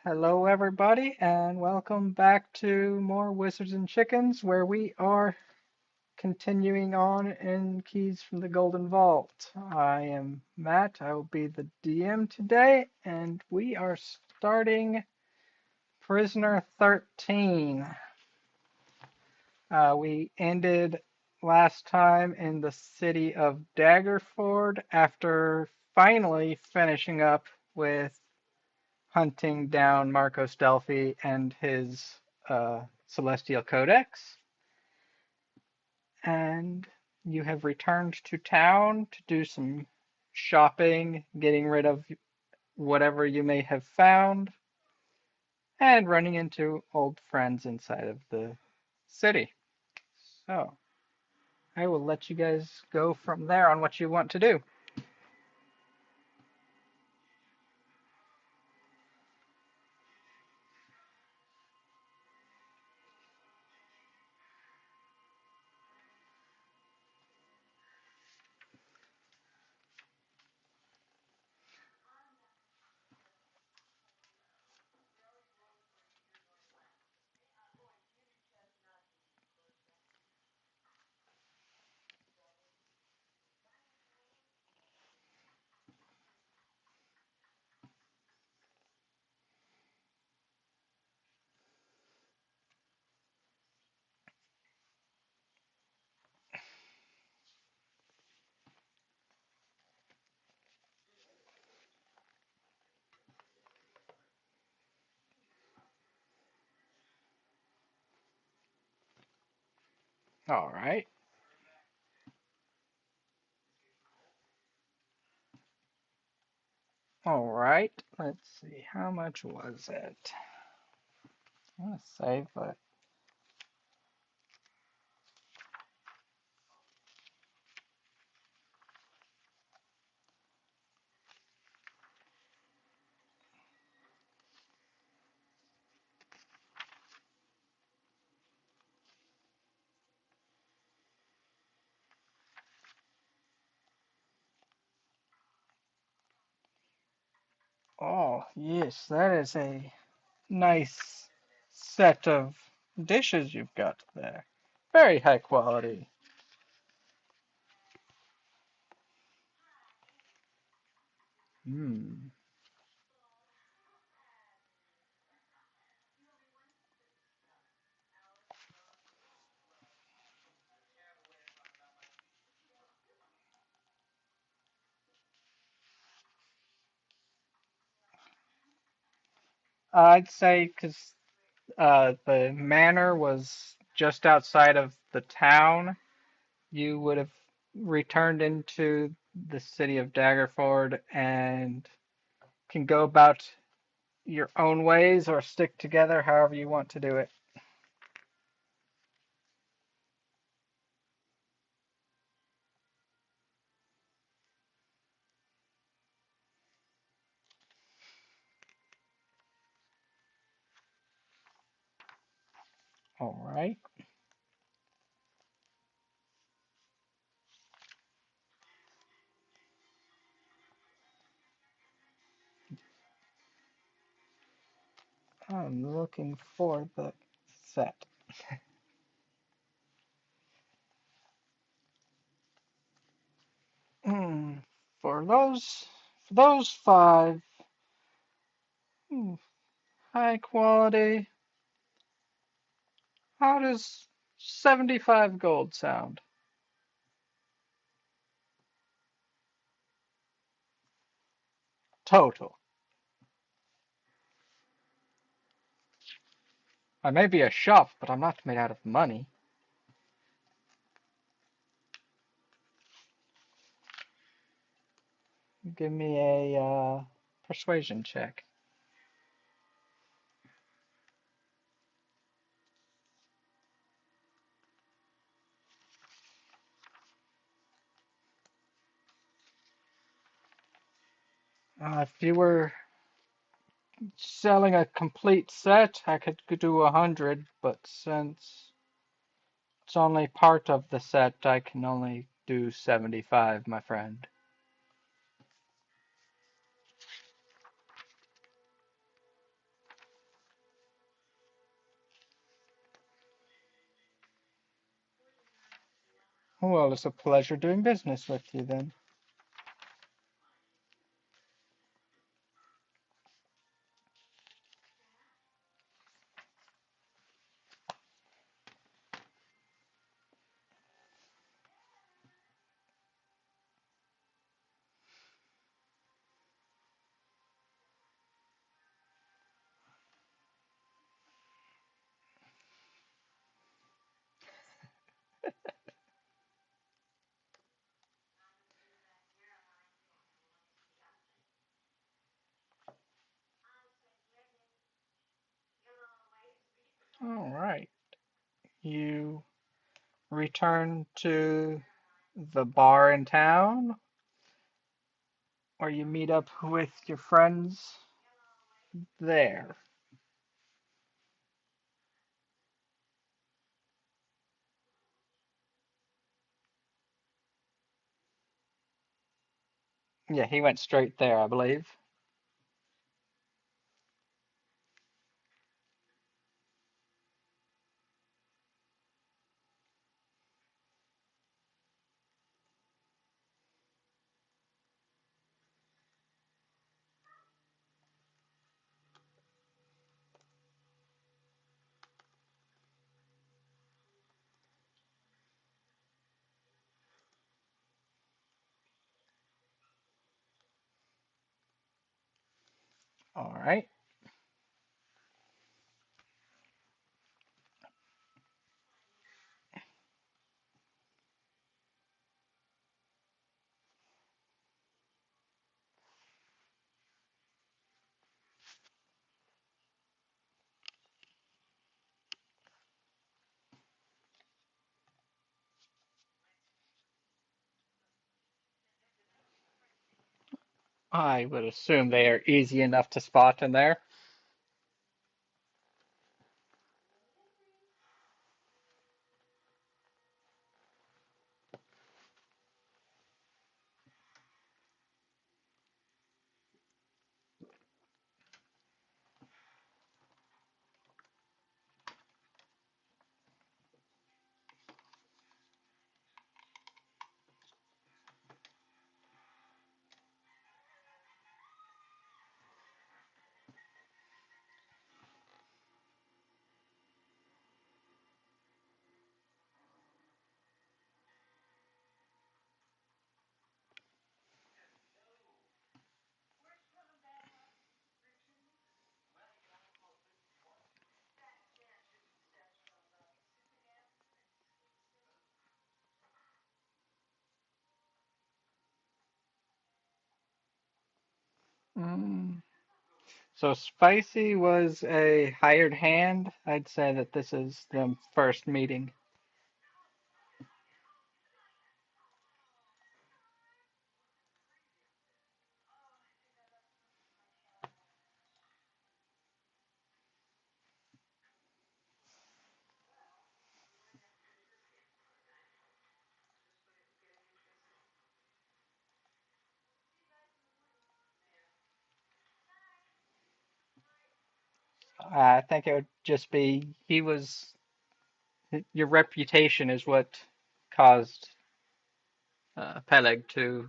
Hello, everybody, and welcome back to more Wizards and Chickens, where we are continuing on in Keys from the Golden Vault. I am Matt. I will be the DM today, and we are starting Prisoner 13. We ended last time in the city of Daggerford after finally finishing up with hunting down Marcos Delphi and his Celestial Codex. And you have returned to town to do some shopping, getting rid of whatever you may have found, and running into old friends inside of the city. So I will let you guys go from there on what you want to do. All right. All right. Let's see. How much was it? I want to save, but oh, yes, that is a nice set of dishes you've got there. Very high quality. Hmm. I'd say because the manor was just outside of the town, you would have returned into the city of Daggerford and can go about your own ways or stick together however you want to do it. All right. I'm looking for the set. Hmm. For those five, hmm, high quality. How does 75 gold sound? Total. I may be a shop, but I'm not made out of money. Give me a persuasion check. If you were selling a complete set, I could do 100, but since it's only part of the set, I can only do 75, my friend. Well, it's a pleasure doing business with you then. All right. You return to the bar in town, or you meet up with your friends there. Yeah, he went straight there, I believe. All right. I would assume they are easy enough to spot in there. Mm. So Spicy was a hired hand. I'd say that this is the first meeting. I think it would just be he was your reputation is what caused Peleg to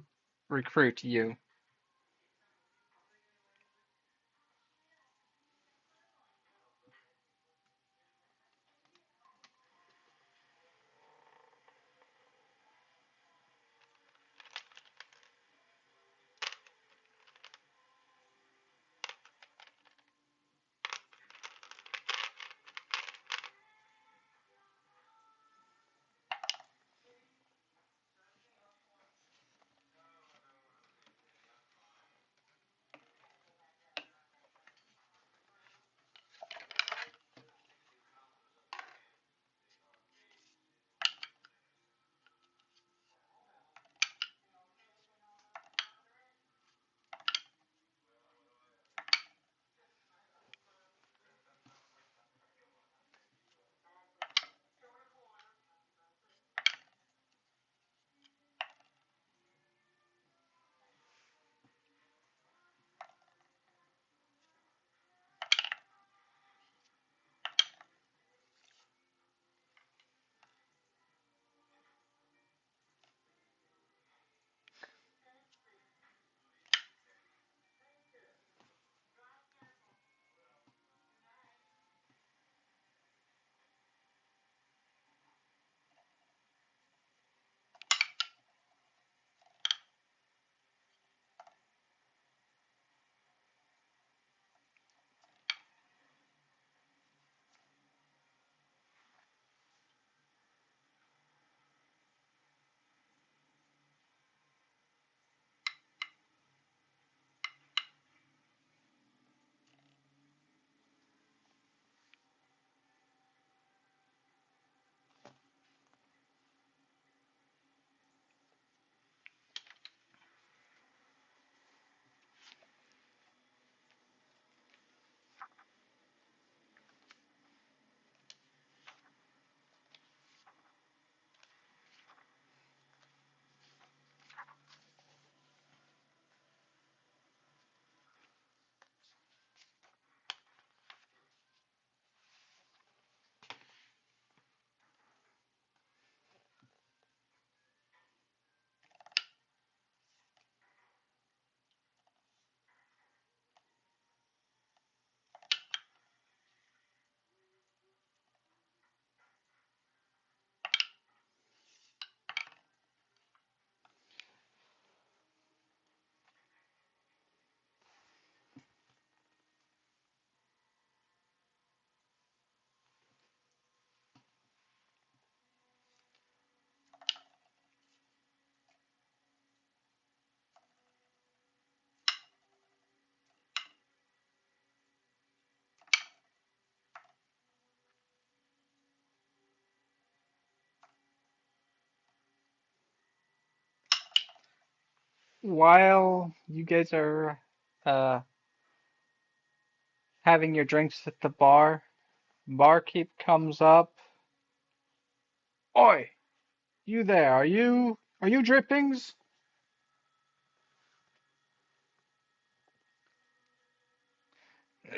recruit you. while you guys are uh, having your drinks at the bar, barkeep comes up. Oi, you there? Are you Drippings?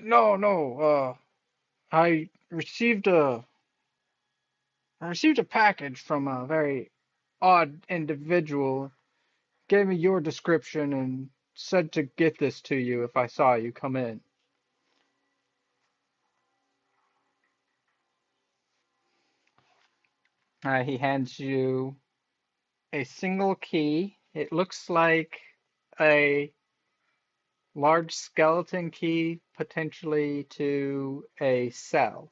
No, no. I received a package from a very odd individual. Gave me your description and said to get this to you if I saw you come in. He hands you a single key. It looks like a large skeleton key, potentially to a cell.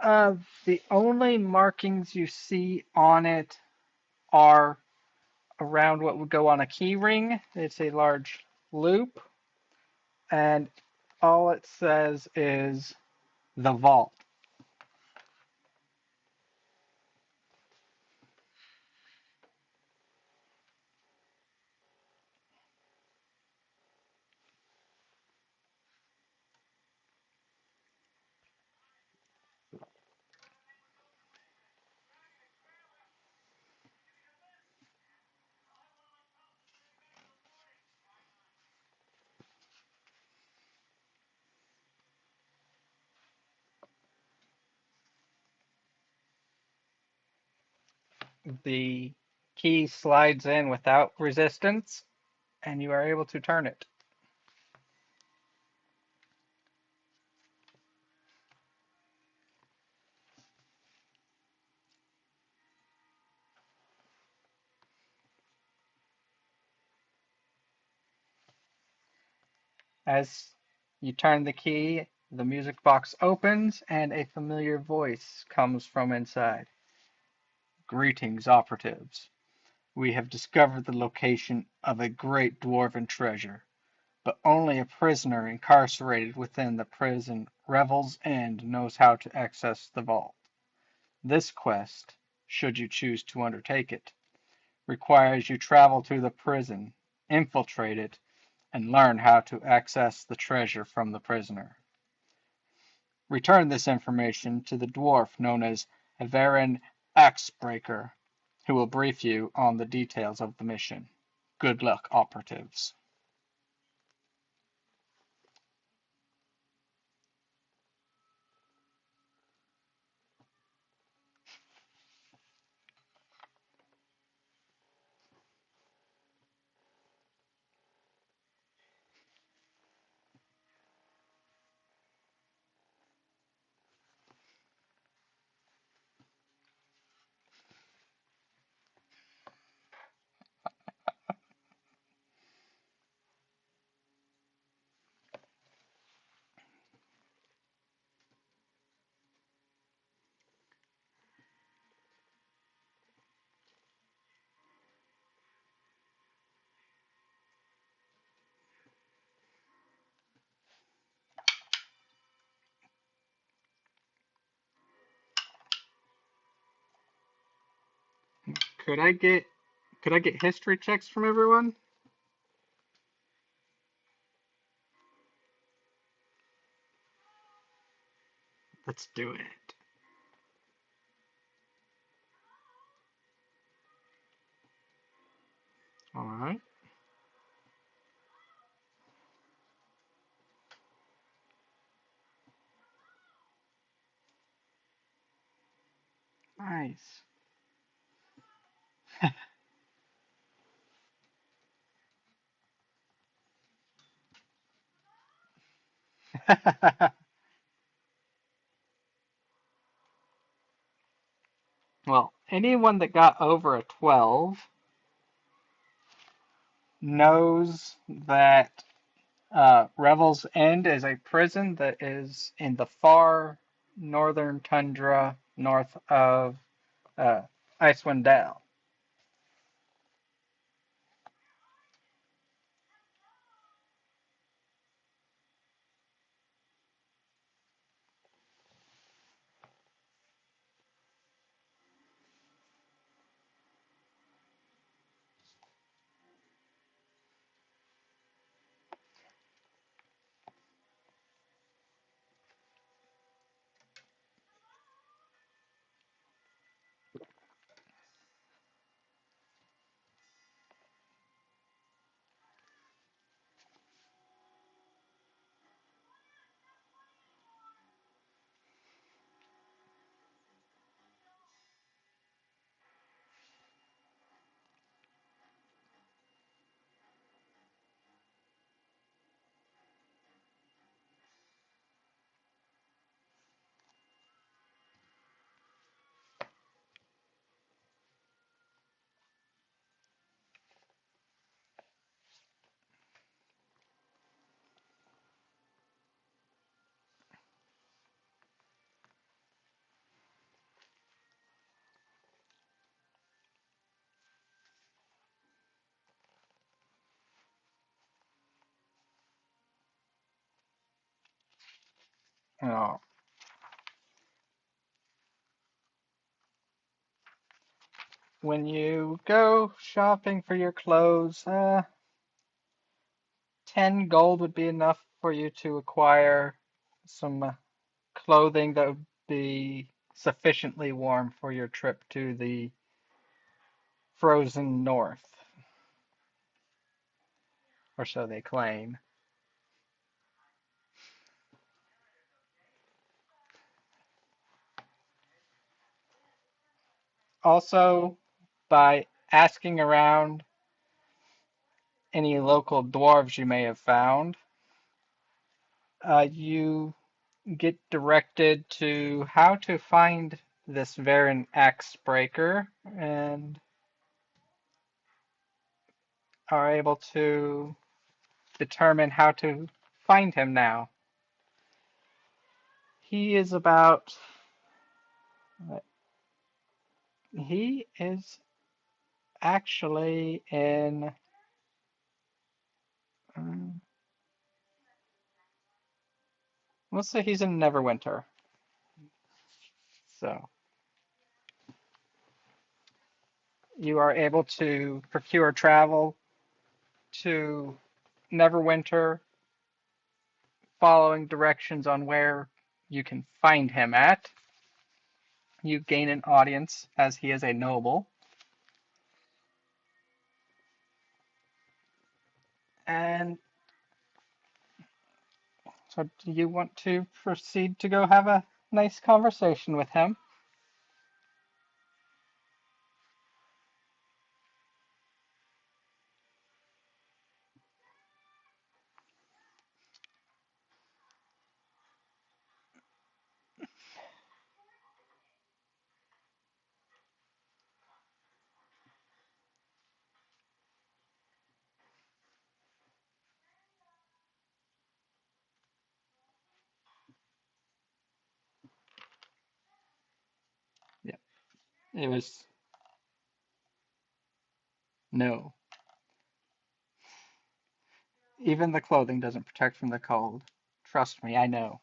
Uh, the only markings you see on it are around what would go on a key ring. It's a large loop, and all it says is the vault. The key slides in without resistance, and you are able to turn it. As you turn the key, the music box opens and a familiar voice comes from inside. Greetings, operatives. We have discovered the location of a great dwarven treasure, but only a prisoner incarcerated within the prison Revel's End knows how to access the vault. This quest, should you choose to undertake it, requires you travel to the prison, infiltrate it, and learn how to access the treasure from the prisoner. Return this information to the dwarf known as Averin Axebreaker, who will brief you on the details of the mission. Good luck, operatives. Could I get could I get history checks from everyone? Let's do it. All right. Nice. Well, anyone that got over a 12 knows that Revel's End is a prison that is in the far northern tundra north of uh, Icewind Dale. know, when you go shopping for your clothes, 10 gold would be enough for you to acquire some clothing that would be sufficiently warm for your trip to the frozen north, or so they claim. Also, by asking around any local dwarves you may have found, you get directed to how to find this Varen axe breaker and are able to determine how to find him now. He is about, he is actually in, um, let's say he's in Neverwinter. So you are able to procure travel to Neverwinter following directions on where you can find him at. You gain an audience as he is a noble. And so, do you want to proceed to go have a nice conversation with him? Yeah, it was no. Even the clothing doesn't protect from the cold. Trust me, I know.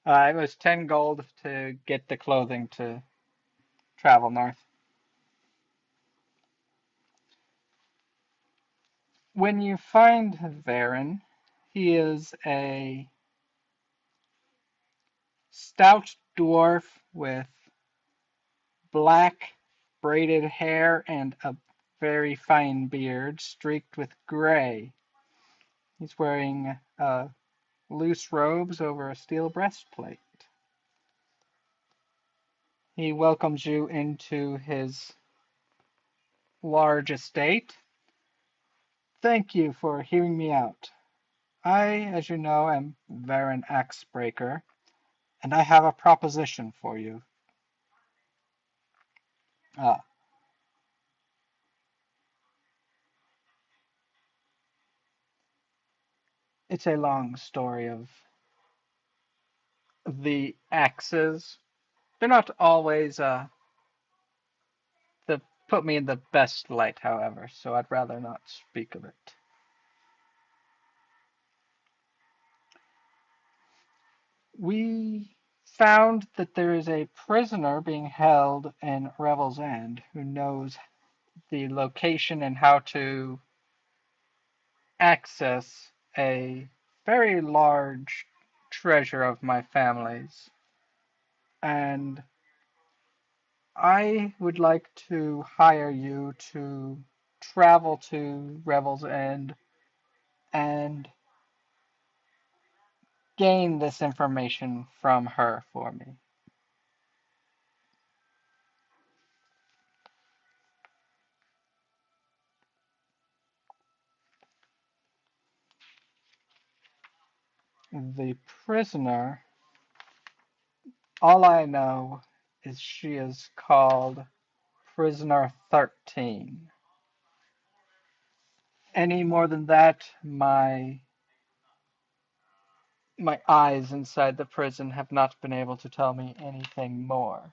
It was 10 gold to get the clothing to travel north. When you find Varen, he is a stout dwarf with black braided hair and a very fine beard streaked with gray. He's wearing loose robes over a steel breastplate. He welcomes you into his large estate. Thank you for hearing me out. I, as you know, am Varen Axebreaker, and I have a proposition for you. Ah, it's a long story of the axes. They're not always the put me in the best light, however, so I'd rather not speak of it. We found that there is a prisoner being held in Revel's End who knows the location and how to access a very large treasure of my family's. And I would like to hire you to travel to Revel's End and gain this information from her for me. The prisoner, all I know is she is called Prisoner 13. Any more than that, my eyes inside the prison have not been able to tell me anything more.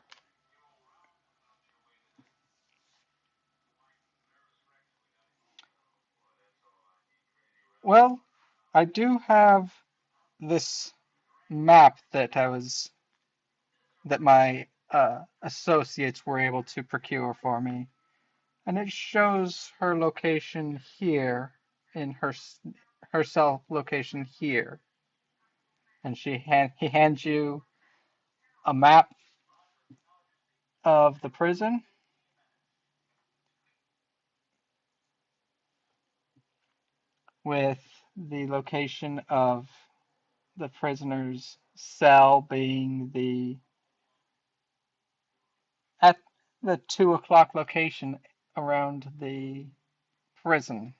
Well, I do have this map that my associates were able to procure for me, and it shows her location here in her cell location here, and he hands you a map of the prison with the location of the prisoner's cell being the at the 2 o'clock location around the prison.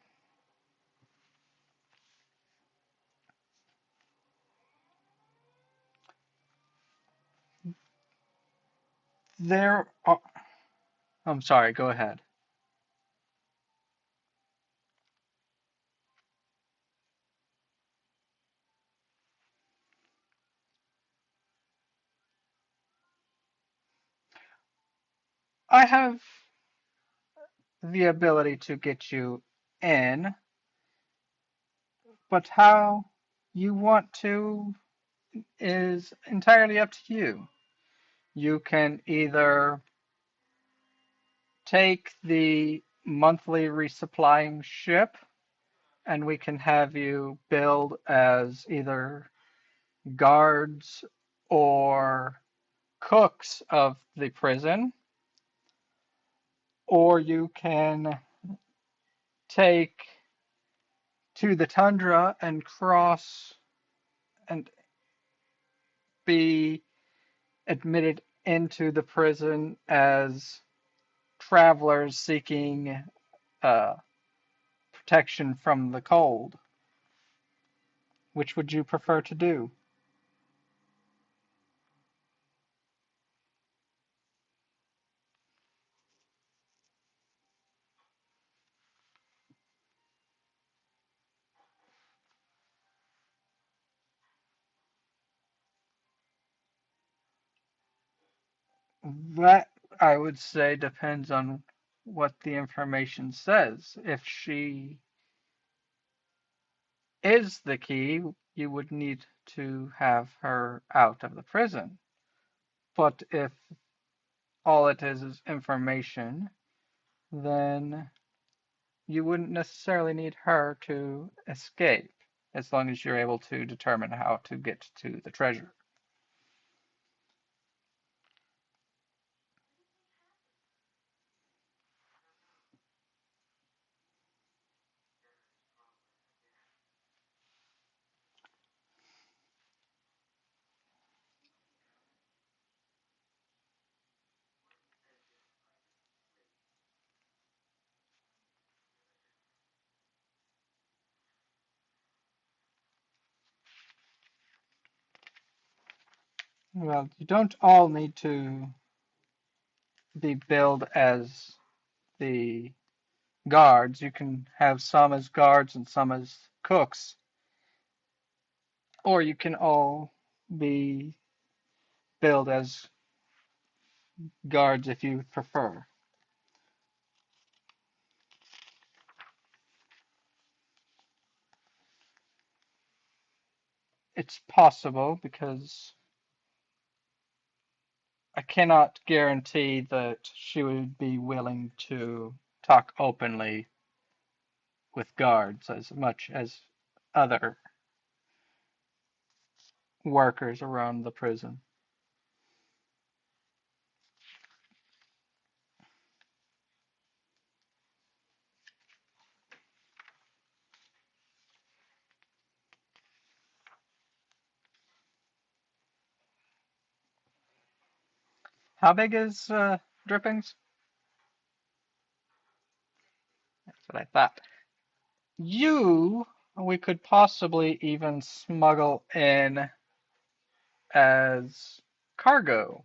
There are, I'm sorry, go ahead. I have the ability to get you in, but how you want to is entirely up to you. You can either take the monthly resupplying ship, and we can have you build as either guards or cooks of the prison, or you can take to the tundra and cross and be admitted into the prison as travelers seeking uh, protection from the cold. Which would you prefer to do? That, I would say, depends on what the information says. If she is the key, you would need to have her out of the prison. But if all it is information, then you wouldn't necessarily need her to escape, as long as you're able to determine how to get to the treasure. Well, you don't all need to be billed as the guards. You can have some as guards and some as cooks, or you can all be billed as guards if you prefer. It's possible because I cannot guarantee that she would be willing to talk openly with guards as much as other workers around the prison. How big is Drippings? That's what I thought. You, we could possibly even smuggle in as cargo.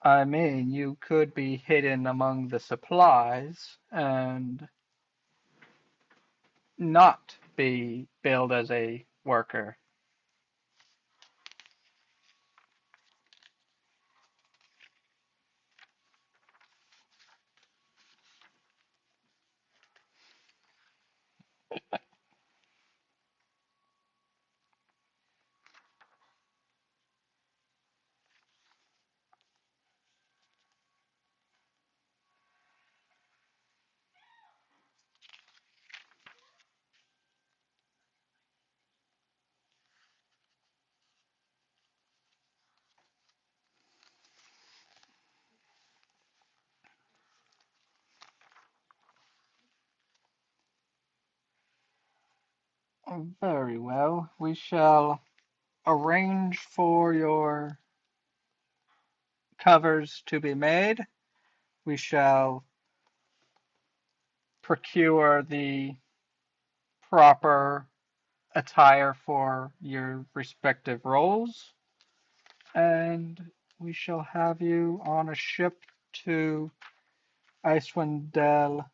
I mean, you could be hidden among the supplies and not be billed as a worker. Very well. We shall arrange for your covers to be made. We shall procure the proper attire for your respective roles, and we shall have you on a ship to Icewind Dale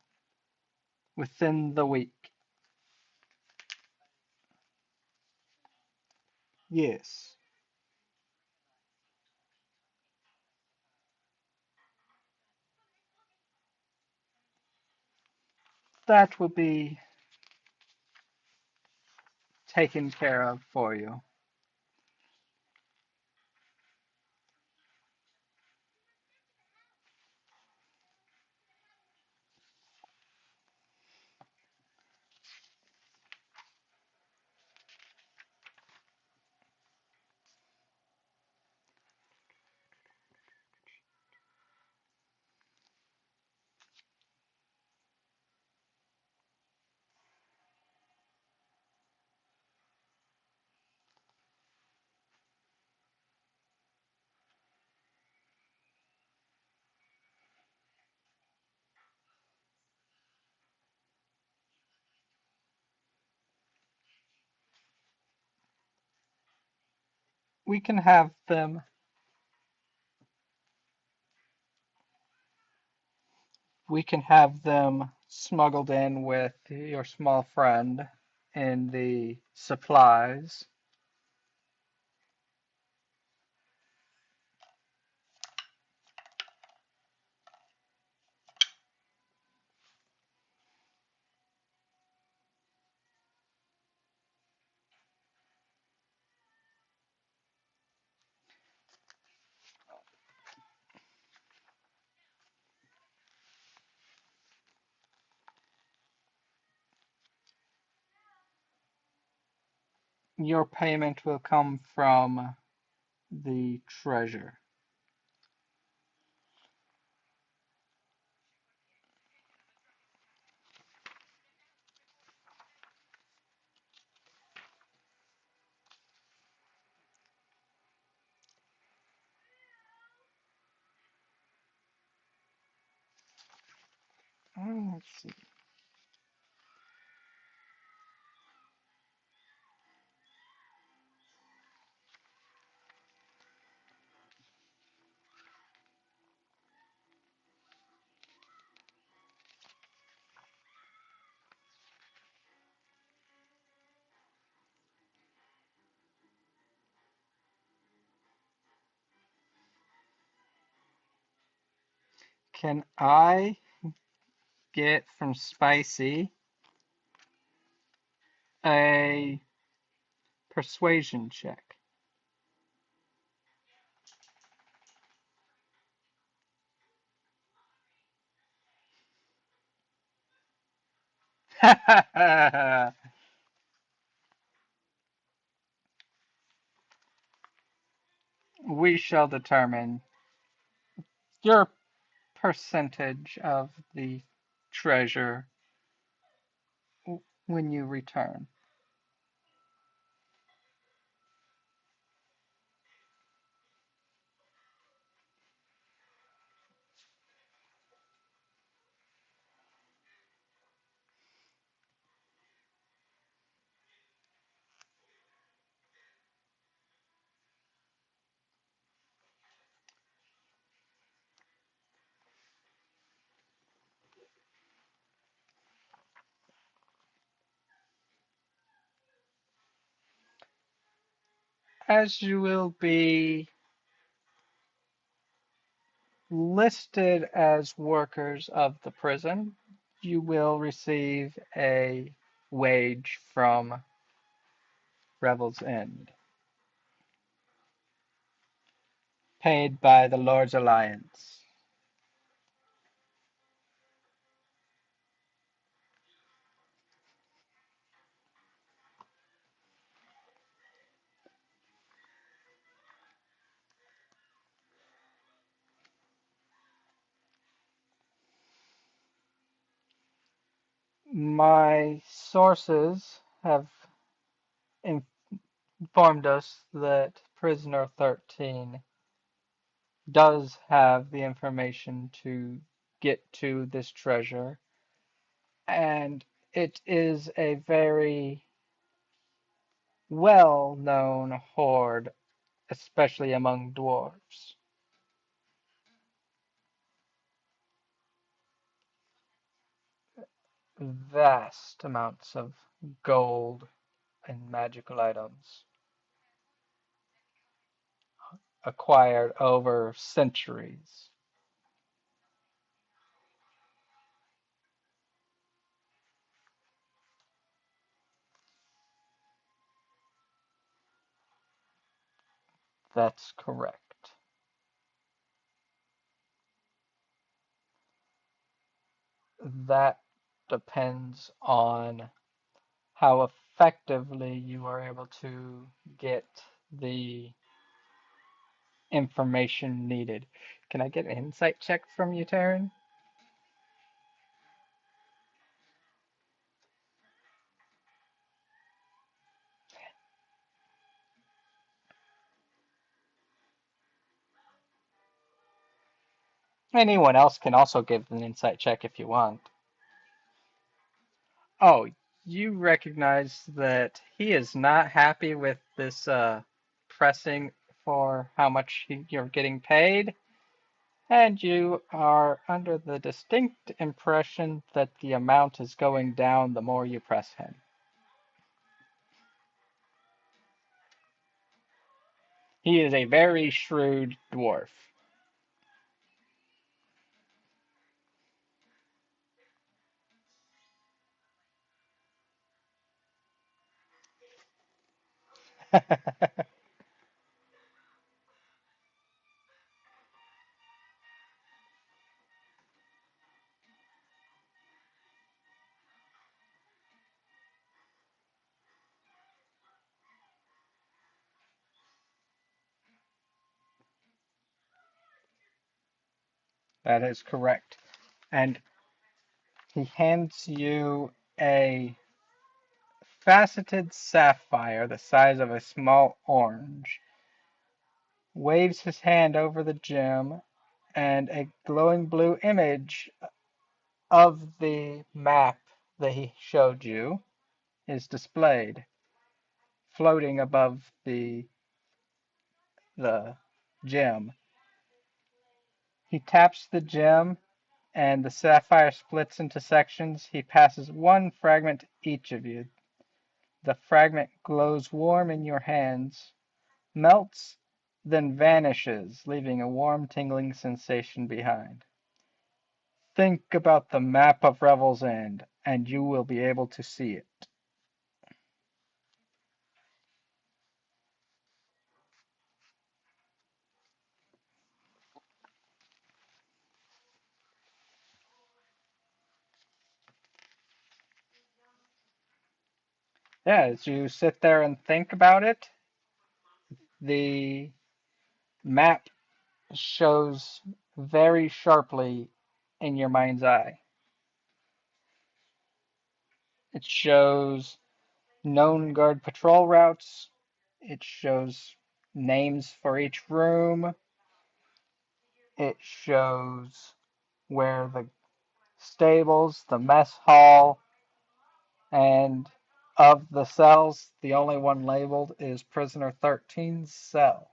within the week. Yes, that will be taken care of for you. We can have them we can have them smuggled in with your small friend in the supplies. Your payment will come from the treasure. Let's see. Can I get from Spicy a persuasion check? We shall determine your percentage of the treasure when you return. As you will be listed as workers of the prison, you will receive a wage from Revel's End, paid by the Lord's Alliance. My sources have informed us that prisoner 13 does have the information to get to this treasure, and it is a very well known hoard, especially among dwarves. Vast amounts of gold and magical items acquired over centuries. That's correct. That depends on how effectively you are able to get the information needed. Can I get an insight check from you, Taryn? Anyone else can also give an insight check if you want. Oh, you recognize that he is not happy with this pressing for how much you're getting paid, and you are under the distinct impression that the amount is going down the more you press him. He is a very shrewd dwarf. That is correct. And he hands you a faceted sapphire the size of a small orange, waves his hand over the gem, and a glowing blue image of the map that he showed you is displayed, floating above the gem. He taps the gem, and the sapphire splits into sections. He passes one fragment to each of you. The fragment glows warm in your hands, melts, then vanishes, leaving a warm, tingling sensation behind. Think about the map of Revel's End, and you will be able to see it. Yeah, as you sit there and think about it, the map shows very sharply in your mind's eye. It shows known guard patrol routes. It shows names for each room. It shows where the stables, the mess hall, and of the cells, the only one labeled is Prisoner 13's cell.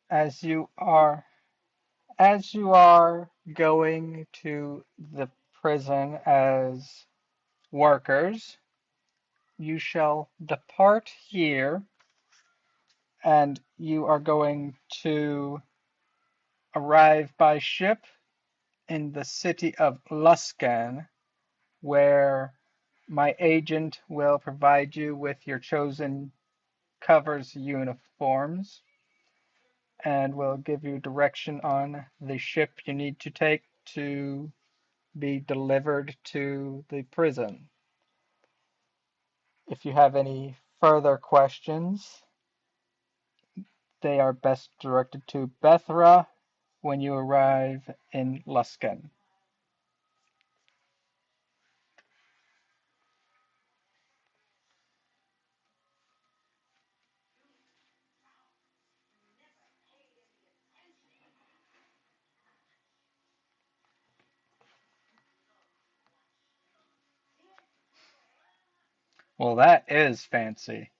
As you are as you are going to the prison as workers, you shall depart here, and you are going to arrive by ship in the city of Luskan, where my agent will provide you with your chosen cover's uniforms. and will give you direction on the ship you need to take to be delivered to the prison. If you have any further questions, they are best directed to Bethra when you arrive in Luskan. Well, that is fancy.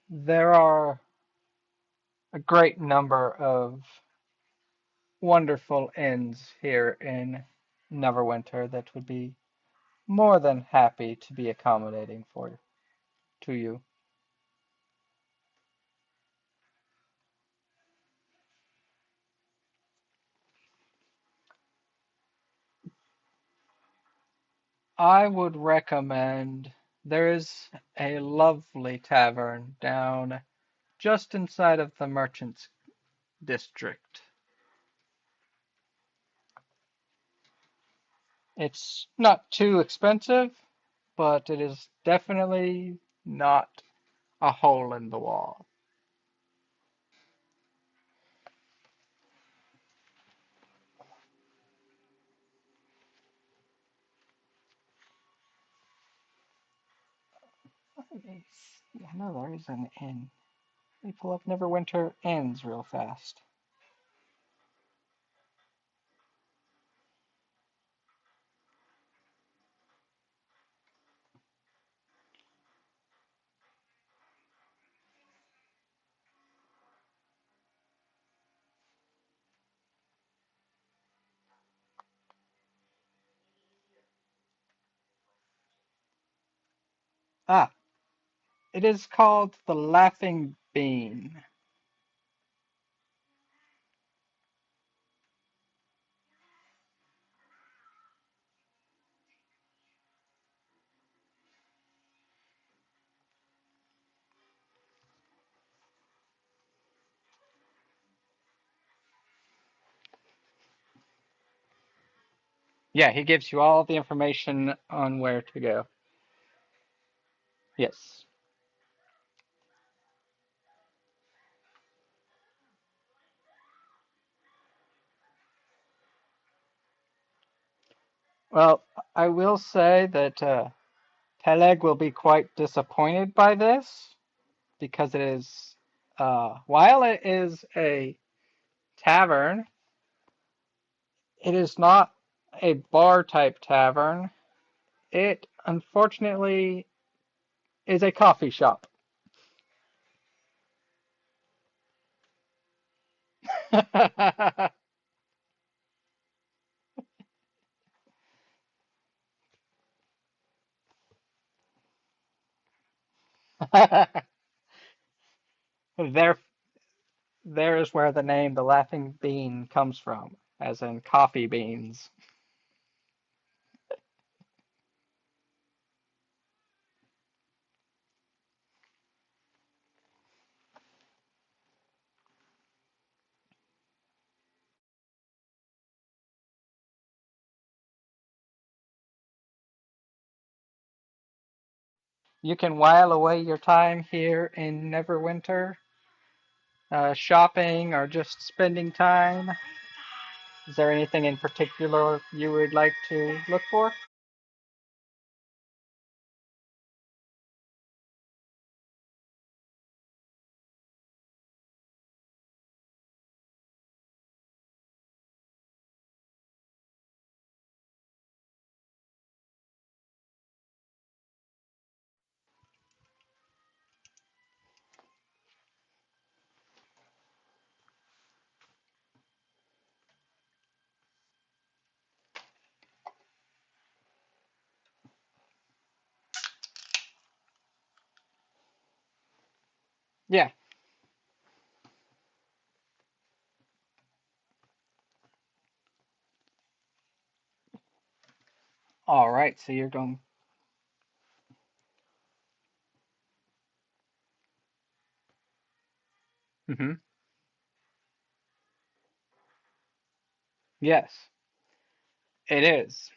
There are a great number of wonderful inns here in Neverwinter that would be more than happy to be accommodating for to you. I would recommend there is a lovely tavern down just inside of the Merchants District. It's not too expensive, but it is definitely not a hole in the wall. I know there is an inn. Let me pull up Neverwinter Inns real fast. Ah, it is called the Laughing Bean. Yeah, he gives you all the information on where to go. Yes. Well, I will say that Peleg will be quite disappointed by this because it is, while it is a tavern, it is not a bar type tavern. It unfortunately is a coffee shop. there, there is where the name the Laughing Bean comes from, as in coffee beans. You can while away your time here in Neverwinter shopping or just spending time? Is there anything in particular you would like to look for? Yeah. All right. So you're going. Hmm. Yes, it is.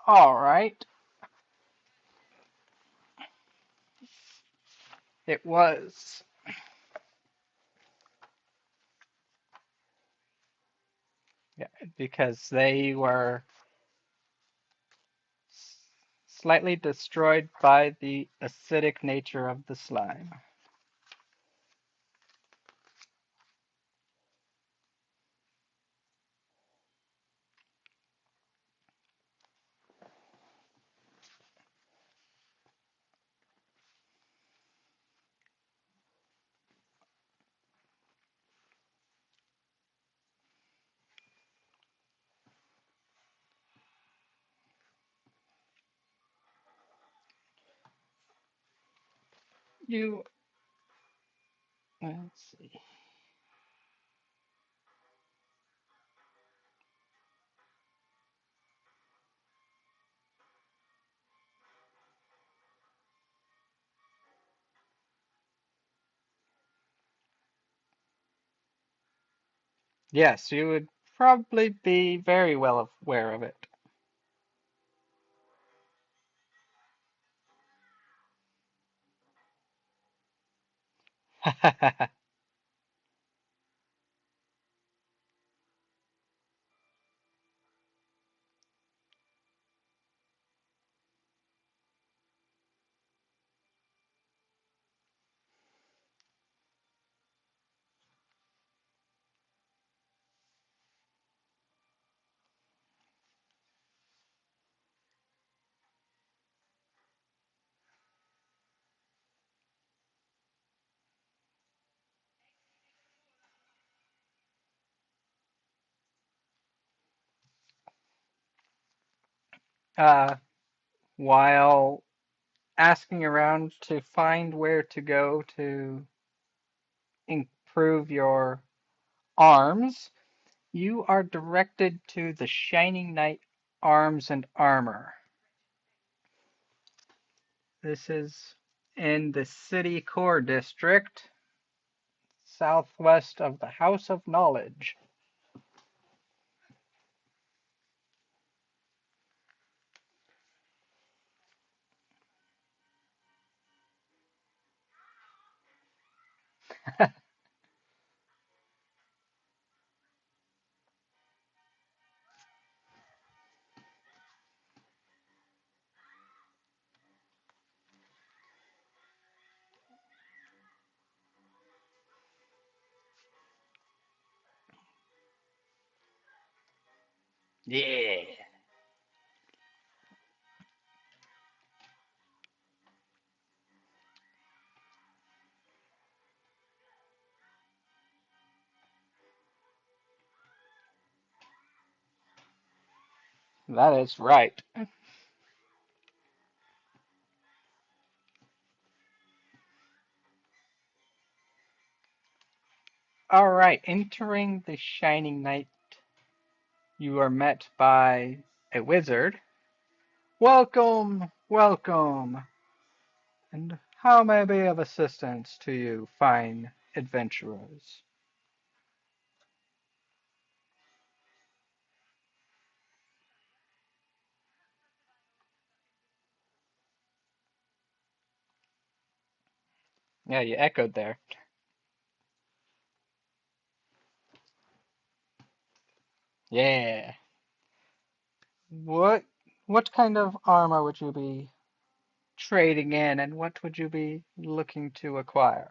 All right. It was. Yeah, because they were slightly destroyed by the acidic nature of the slime. You. Let's see. Yes, you would probably be very well aware of it. uh, while asking around to find where to go to improve your arms, you are directed to the Shining Knight Arms and Armor. This is in the City Core District, southwest of the House of Knowledge. Yeah, that is right. All right, entering the Shining Knight, you are met by a wizard Welcome, welcome. And how may I be of assistance to you, fine adventurers? Yeah, you echoed there. Yeah. What what kind of armor would you be trading in, and what would you be looking to acquire?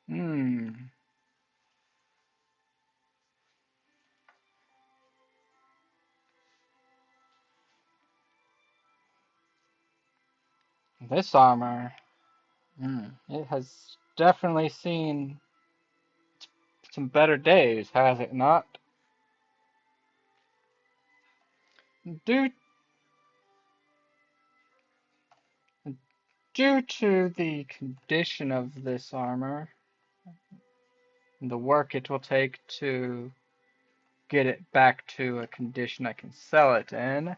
Hmm. This armor, it has definitely seen some better days, has it not? Due due to the condition of this armor and the work it will take to get it back to a condition I can sell it in,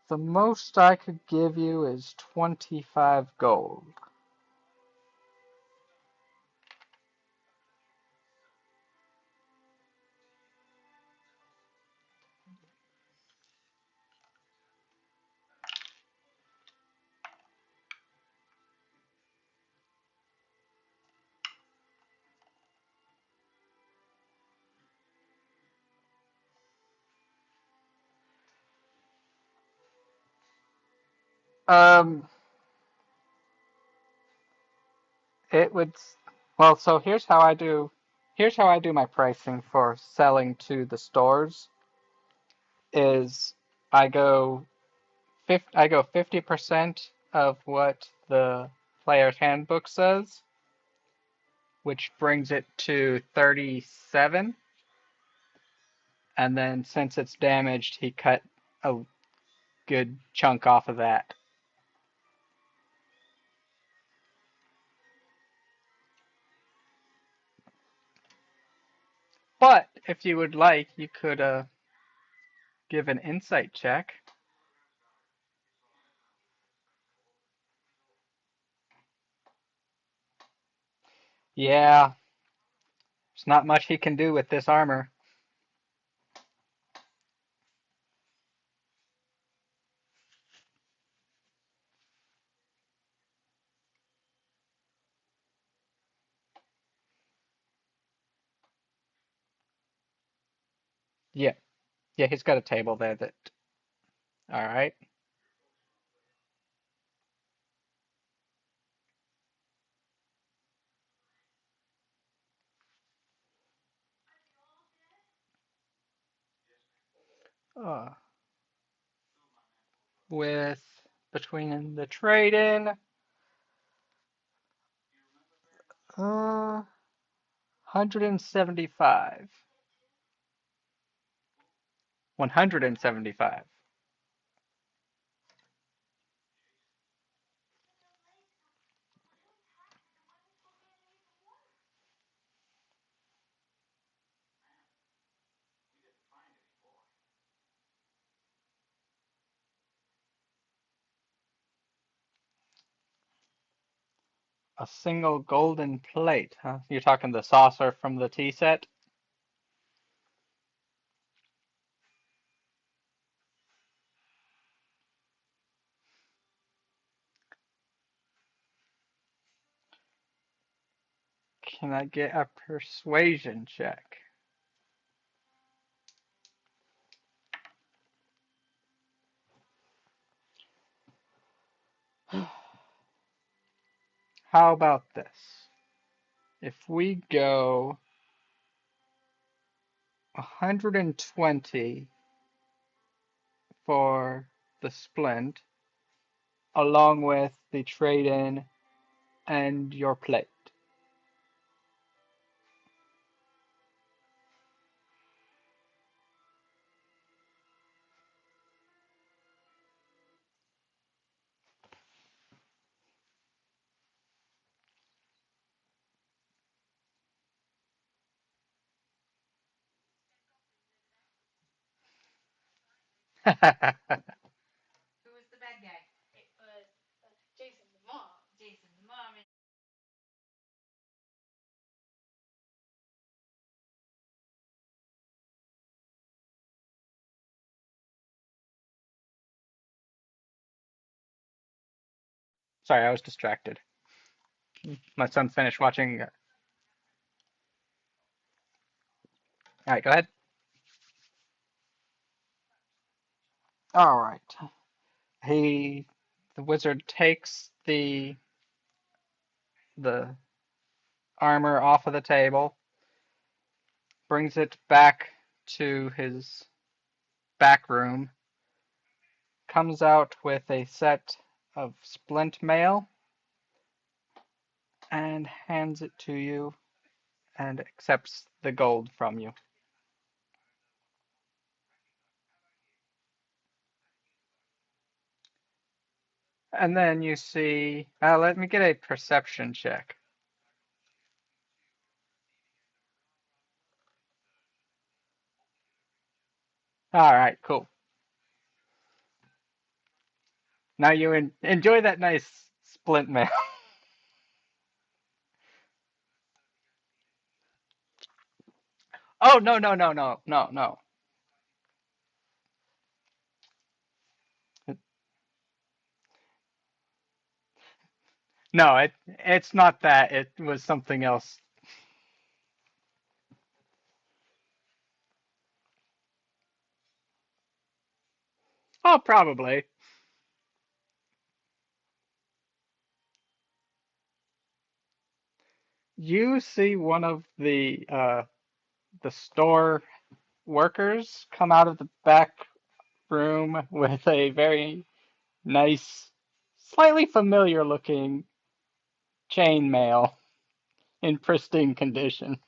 the most I could give you is 25 gold. Um, it would, well, so here's how I do my pricing for selling to the stores is I go I go 50% of what the player's handbook says, which brings it to 37. And then since it's damaged, he cut a good chunk off of that. But if you would like, you could give an insight check. Yeah, there's not much he can do with this armor. Yeah, yeah, he's got a table there that. All right. Uh, with between the trade in, 175. 175. A single golden plate, huh? You're talking the saucer from the tea set? Can I get a persuasion check? How about this? If we go 120 for the splint, along with the trade-in and your plate. Sorry, I was distracted. My son finished watching. All right, go ahead. All right. He, the wizard takes the armor off of the table, brings it back to his back room, comes out with a set of splint mail, and hands it to you and accepts the gold from you. And then you see, let me get a perception check. All right, cool. Now you enjoy that nice splint mail. Oh, no, no, no, no, no, no. No, it's not that. It was something else. Oh, probably. You see one of the store workers come out of the back room with a very nice, slightly familiar looking chain mail in pristine condition.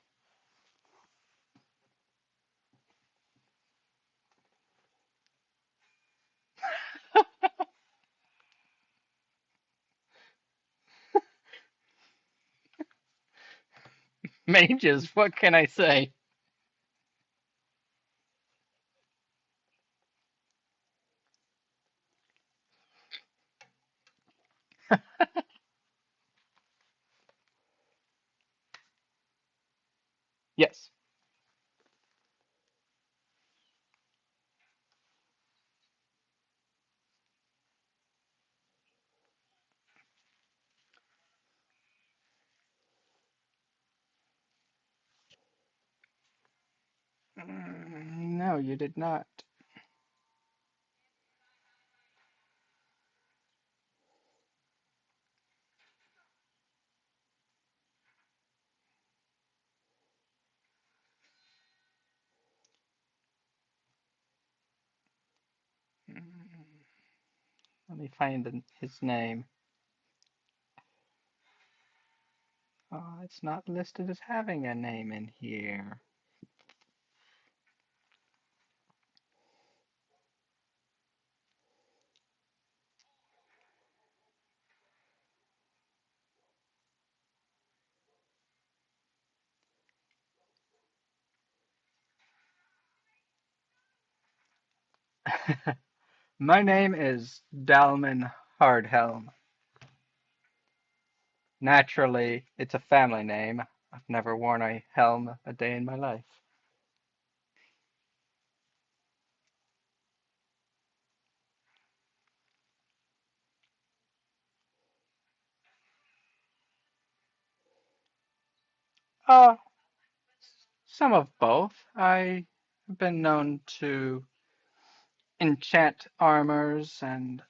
Mages, what can I say? Yes. No, you did not. Let me find his name. Oh, it's not listed as having a name in here. My name is Dalman Hardhelm. Naturally, it's a family name. I've never worn a helm a day in my life. Uh, some of both. I've been known to enchant armors and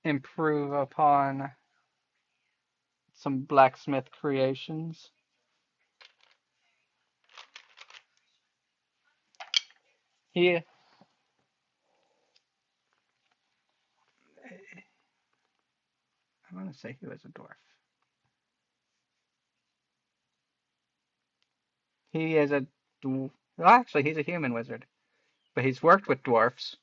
improve upon some blacksmith creations. He, I want to say he was a dwarf. He is a, well, actually, he's a human wizard, but he's worked with dwarfs.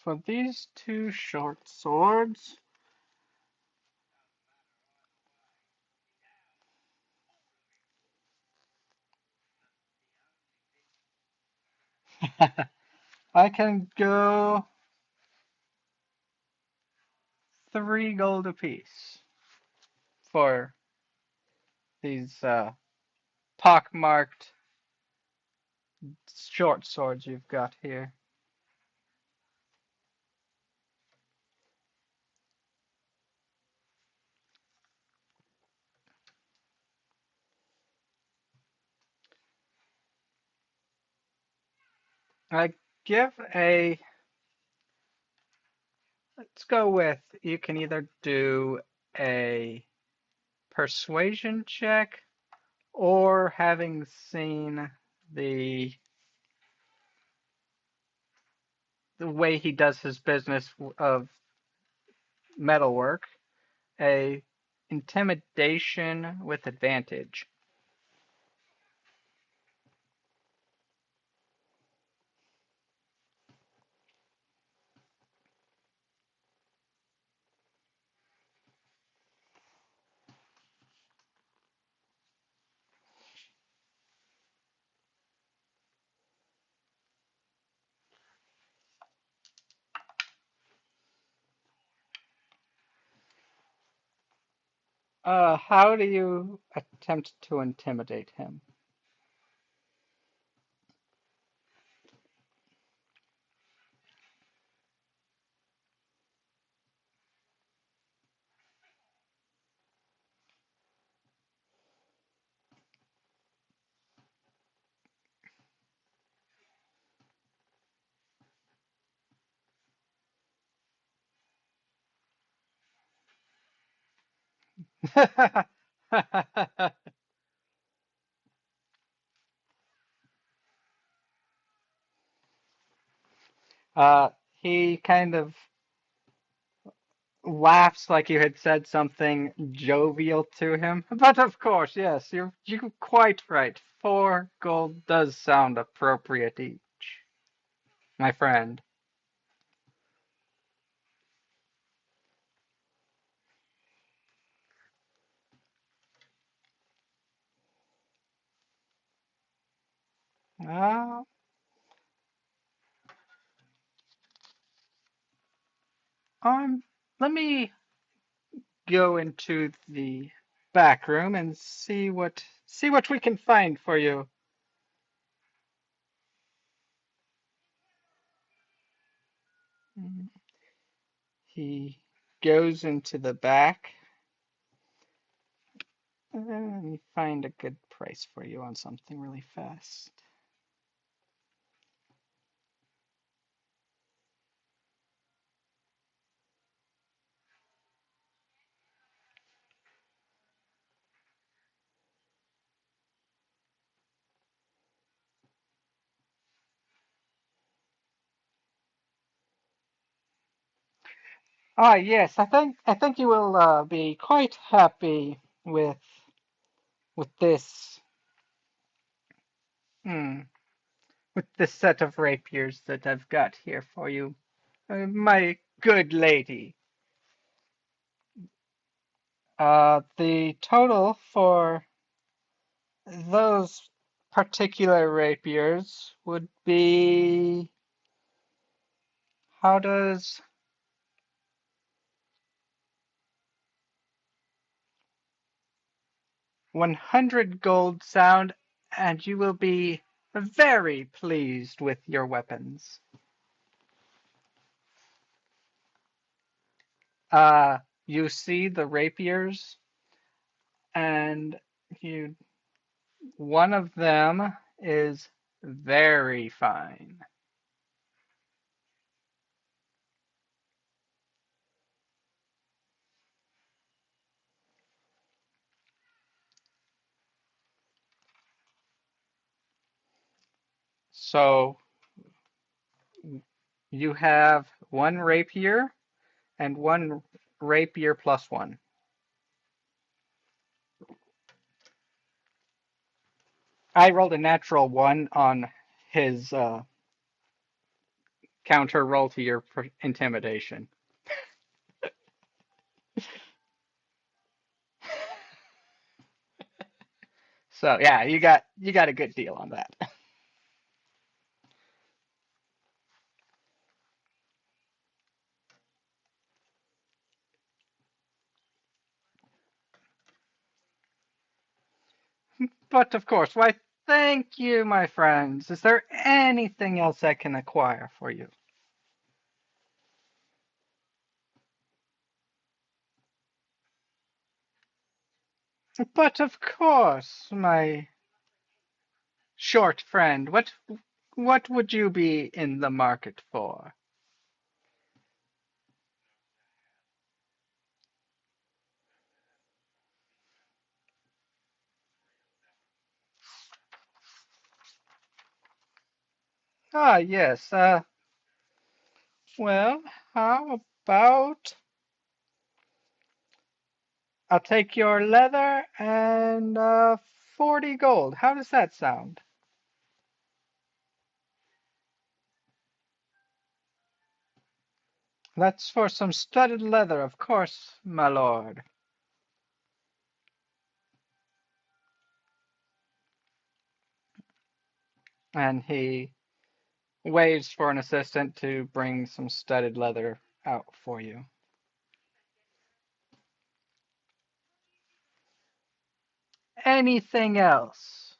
For these two short swords, I can go 3 gold apiece for these pockmarked short swords you've got here. I give a, let's go with, you can either do a persuasion check or having seen the the way he does his business of metalwork, a intimidation with advantage. How do you attempt to intimidate him? He kind of laughs like you had said something jovial to him. But of course, yes, you're quite right. 4 gold does sound appropriate each, my friend. Uh, um, let me go into the back room and see what we can find for you. He goes into the back. Let me find a good price for you on something really fast. Ah, yes, I think you will be quite happy with this hmm, with this set of rapiers that I've got here for you, my good lady. The total for those particular rapiers would be, how does 100 gold sound, and you will be very pleased with your weapons. You see the rapiers, and you one of them is very fine. So you have one rapier and one rapier plus one. I rolled a natural one on his counter roll to your intimidation. So yeah, you got a good deal on that. But of course, why thank you, my friends. Is there anything else I can acquire for you? But of course, my short friend, what would you be in the market for? Ah, yes. Well, how about I'll take your leather and 40 gold. How does that sound? That's for some studded leather, of course, my lord. And he waves for an assistant to bring some studded leather out for you. Anything else?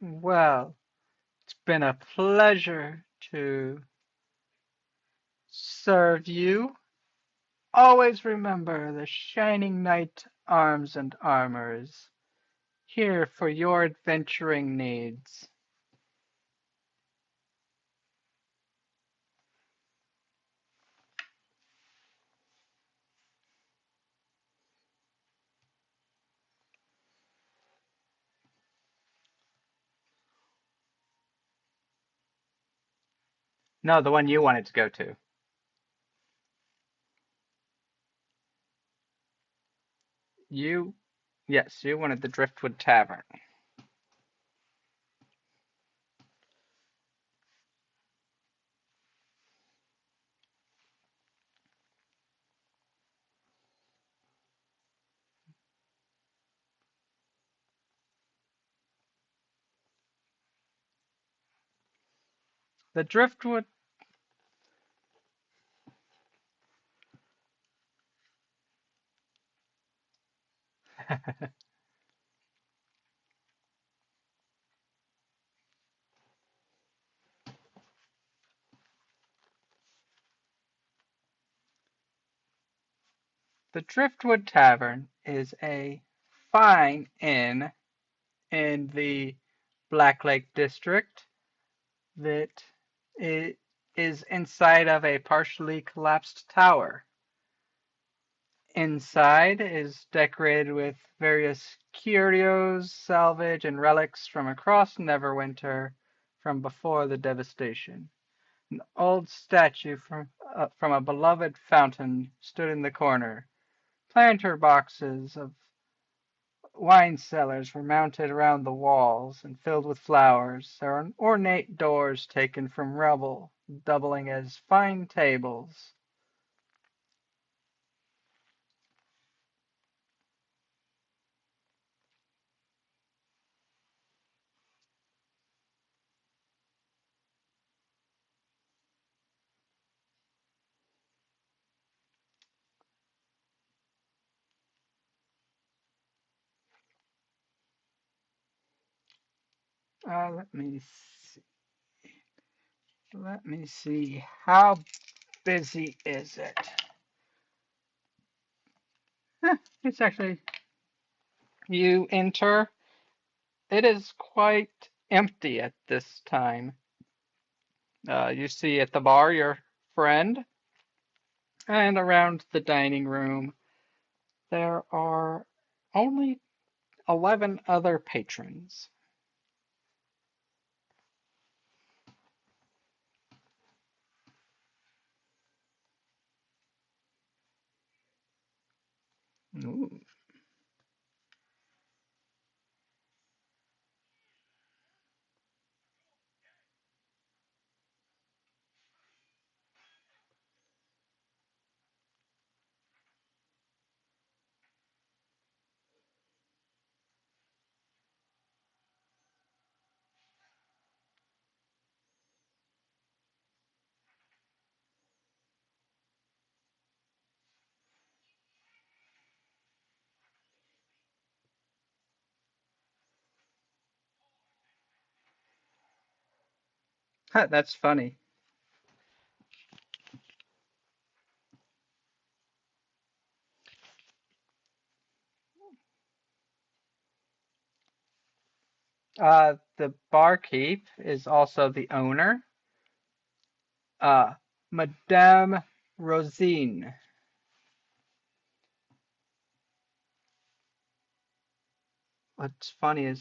Well, it's been a pleasure to serve you. Always remember the Shining Knight arms and armors, here for your adventuring needs. No, the one you wanted to go to. You, yes, you wanted the Driftwood Tavern. The Driftwood, the Driftwood Tavern is a fine inn in the Black Lake district that is inside of a partially collapsed tower. Inside is decorated with various curios, salvage, and relics from across Neverwinter from before the devastation. An old statue from a beloved fountain stood in the corner. Planter boxes of wine cellars were mounted around the walls and filled with flowers. There are ornate doors taken from Revel, doubling as fine tables. Let me see. Let me see. How busy is it? It's actually, you enter. It is quite empty at this time. You see at the bar your friend, and around the dining room there are only 11 other patrons. Ooh. Huh, that's funny. The barkeep is also the owner, uh, Madame Rosine. What's funny is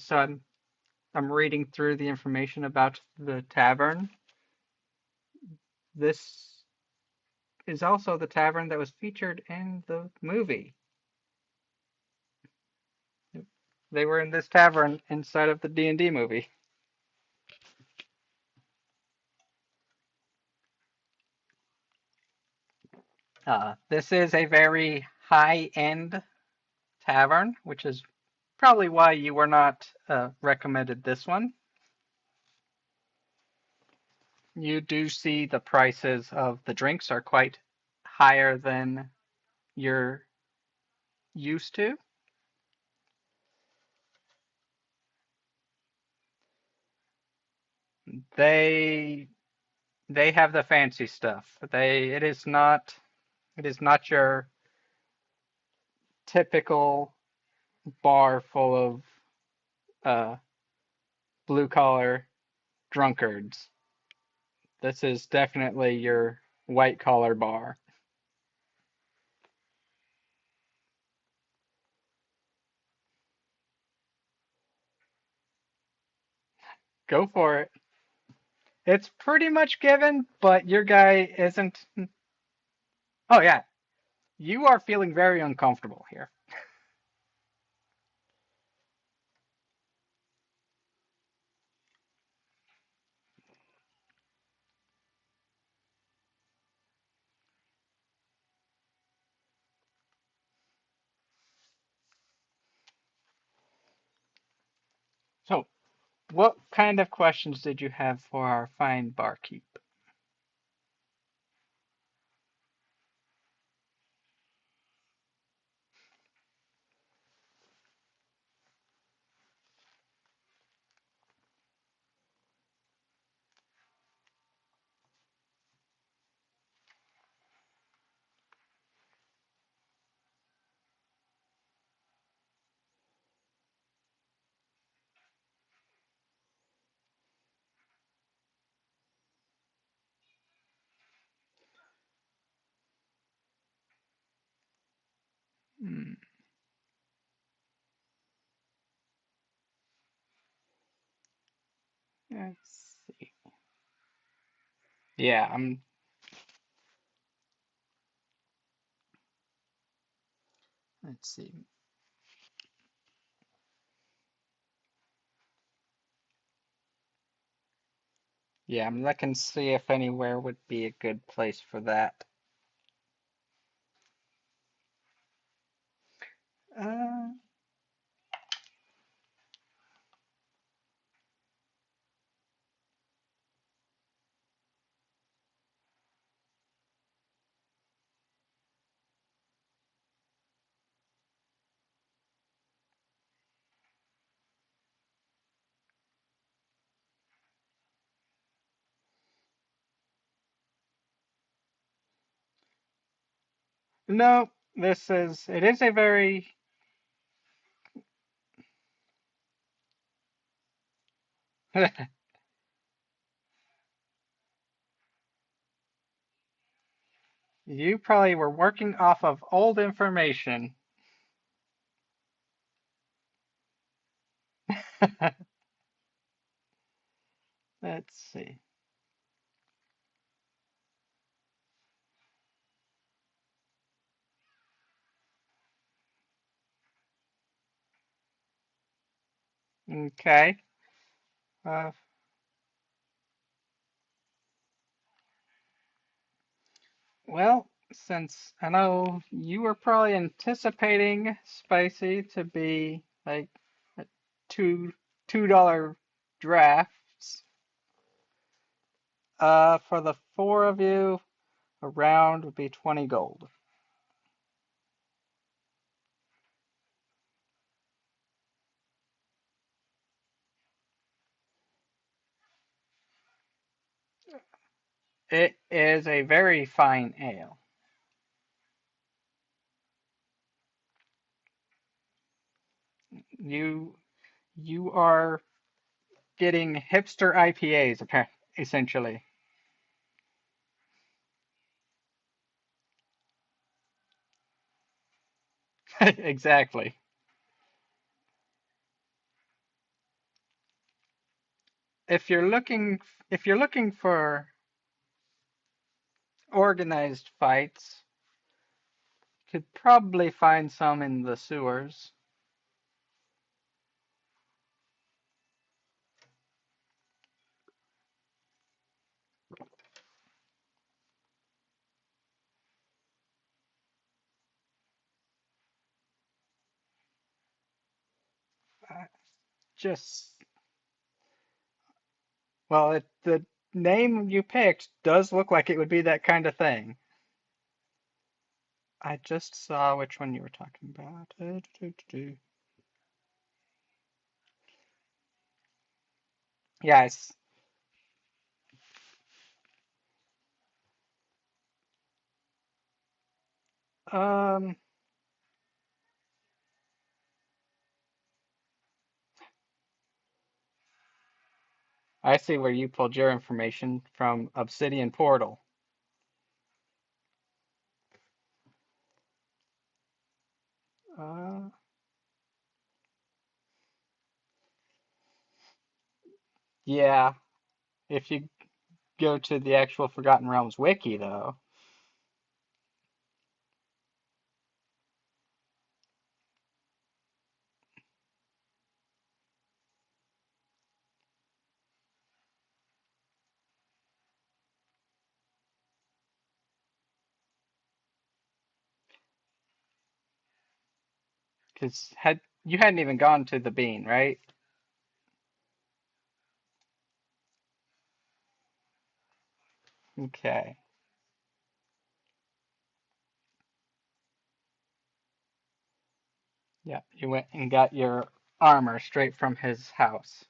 I'm reading through the information about the tavern. This is also the tavern that was featured in the movie. They were in this tavern inside of the D&D movie. This is a very high-end tavern, which is probably why you were not recommended this one. You do see the prices of the drinks are quite higher than you're used to. They they have the fancy stuff. They it is not your typical bar full of uh, blue collar drunkards. This is definitely your white collar bar. Go for it. It's pretty much given, but your guy isn't. Oh, yeah. You are feeling very uncomfortable here. So, what kind of questions did you have for our fine barkeep? Hmm, let's see. Yeah, let's see. Yeah, I'm looking to see if anywhere would be a good place for that. Uh, no, it is a very, you probably were working off of old information. Let's see. Okay. Uh, well, since I know you were probably anticipating spicy to be like a two $2 drafts, for the four of you, a round would be 20 gold. It is a very fine ale. You you are getting hipster IPAs, essentially. Exactly. If you're looking if you're looking for organized fights, could probably find some in the sewers. Uh, Just well, the name you picked does look like it would be that kind of thing. I just saw which one you were talking about. Yes. Um, I see where you pulled your information from Obsidian Portal. Uh, yeah. If you go to the actual Forgotten Realms wiki, though, because had you hadn't even gone to the bean, right? Okay. Yeah, you went and got your armor straight from his house.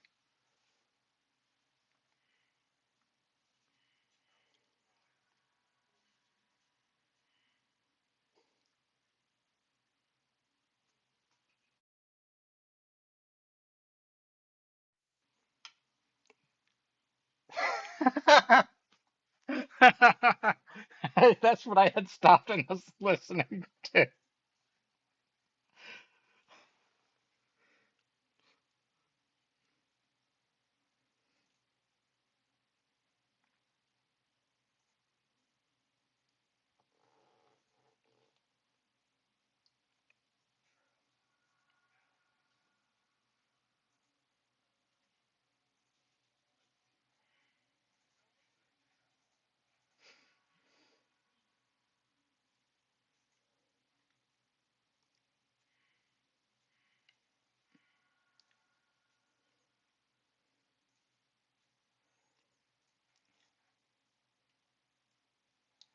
That's what I had stopped and was listening to.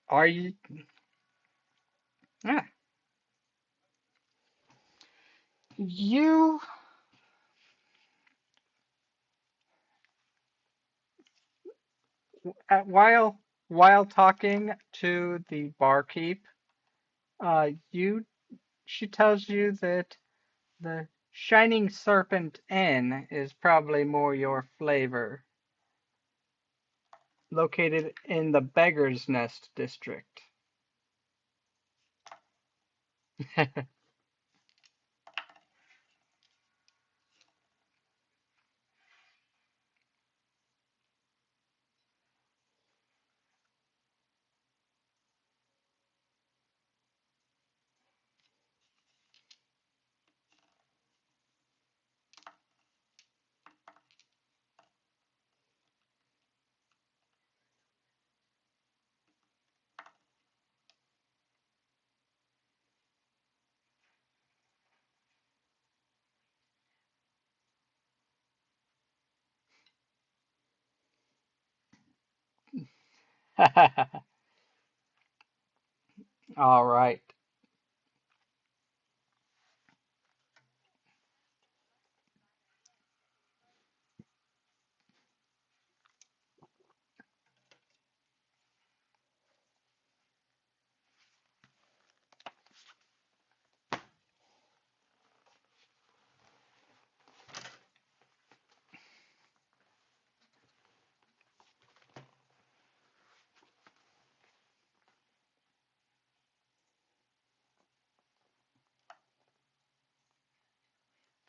Are you? Yeah. You, while talking to the barkeep, you she tells you that the Shining Serpent Inn is probably more your flavor, located in the Beggar's Nest district. All right.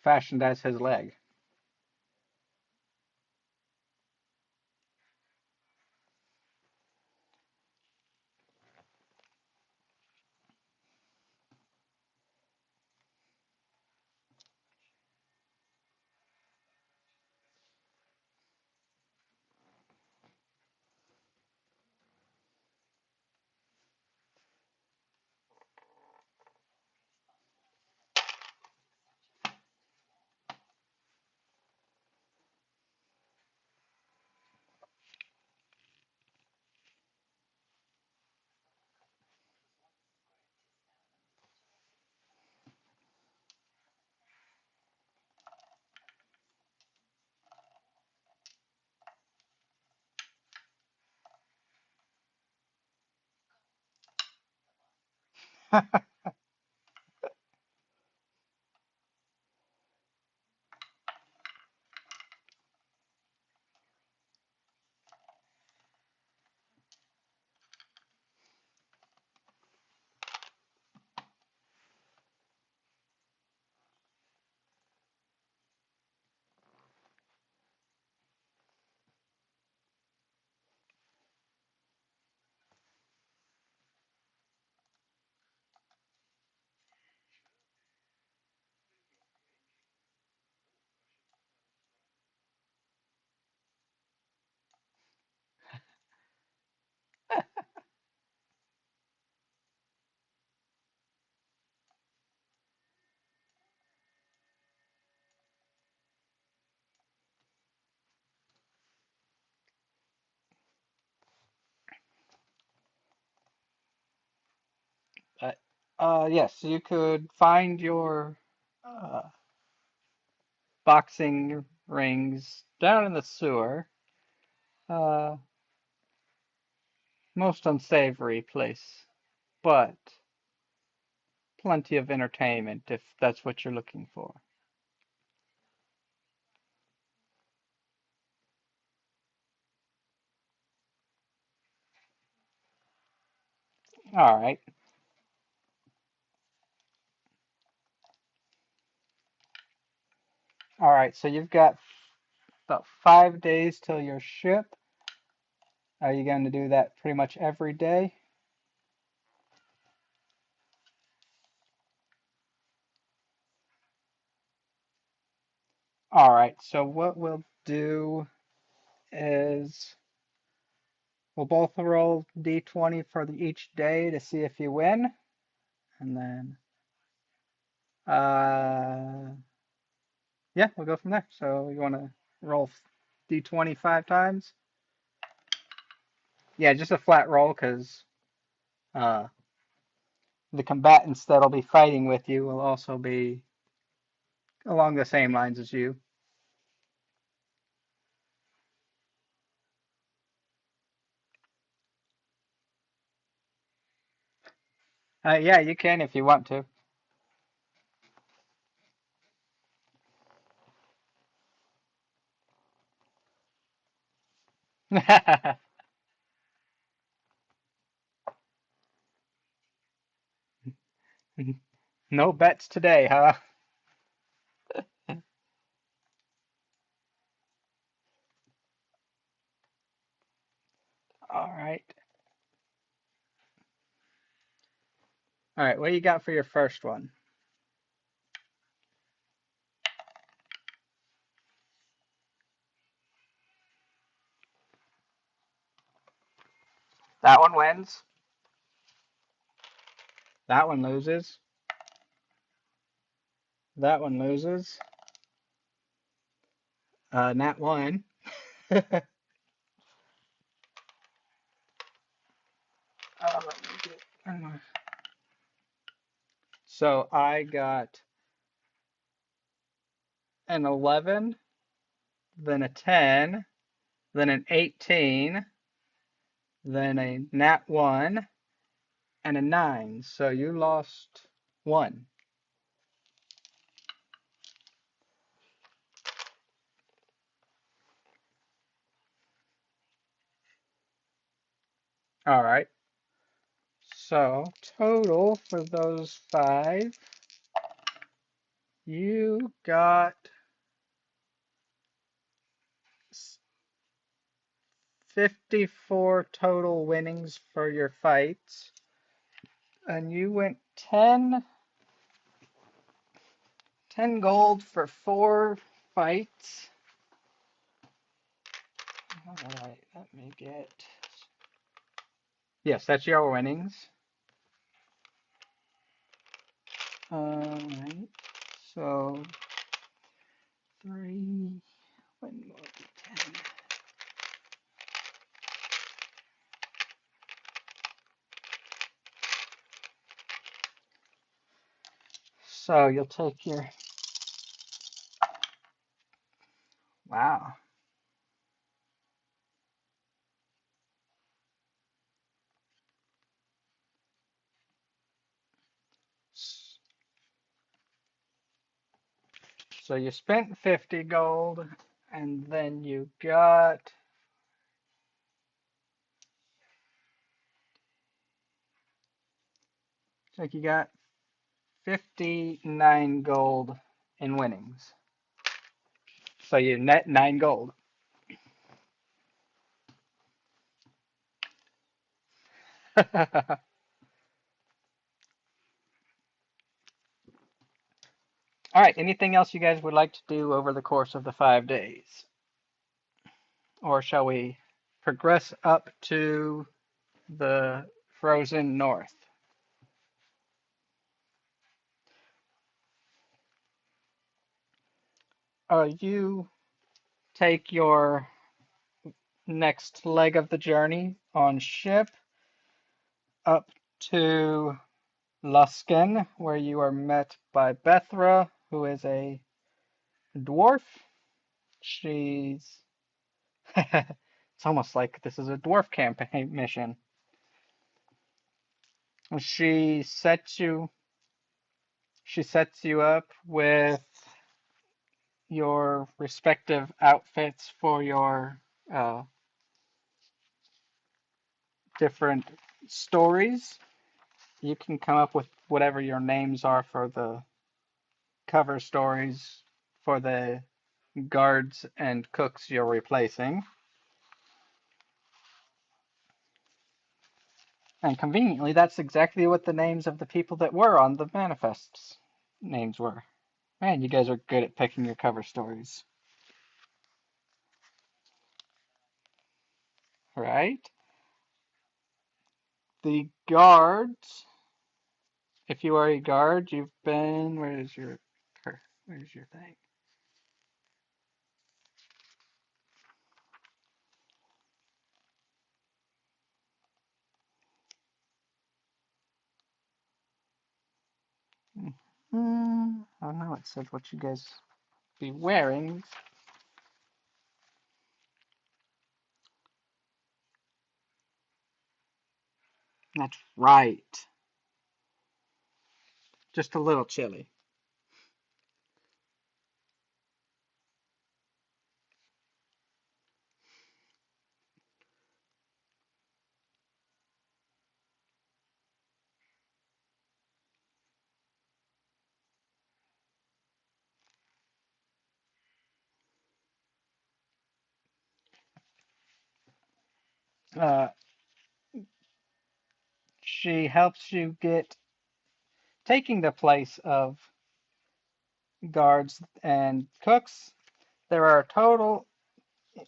Fashioned as his leg. But yes, you could find your uh, boxing rings down in the sewer. Uh, Most unsavory place, but plenty of entertainment if that's what you're looking for. All right. All right. So you've got about 5 days till your ship. Are you going to do that pretty much every day? All right. So what we'll do is we'll both roll d20 for each day to see if you win, and then yeah, we'll go from there. So you want to roll d20 5 times? Yeah, just a flat roll because uh, the combatants that'll be fighting with you will also be along the same lines as you. Yeah, you can if you want to. No bets today, huh? All right. All right, what you got for your first one? That one wins. That one loses. That one loses. Nat one. let me so I got an 11, then a 10, then an 18, then a nat 1, and a 9. So you lost 1. All right. So total for those 5, you got 54 total winnings for your fights, and you went 10 gold for 4 fights. All right, let me get. Yes, that's your winnings. All right, so 3, 1 more, 10. So you'll take your. Wow. So you spent 50 gold, and then you got. It's like you got 59 gold in winnings. So you net 9 gold. All right, anything else you guys would like to do over the course of the 5 days? Or shall we progress up to the frozen north? You take your next leg of the journey on ship up to Luskin, where you are met by Bethra, who is a dwarf. She's it's almost like this is a dwarf campaign mission. She sets you she sets you up with your respective outfits for your uh, different stories. You can come up with whatever your names are for the cover stories for the guards and cooks you're replacing. And conveniently, that's exactly what the names of the people that were on the manifests names were. Man, you guys are good at picking your cover stories. Right? The guards, if you are a guard, you've been. Where's your thing? Oh no, it said what you guys be wearing. That's right. Just a little chilly. Uh, she helps you get taking the place of guards and cooks. There are a total,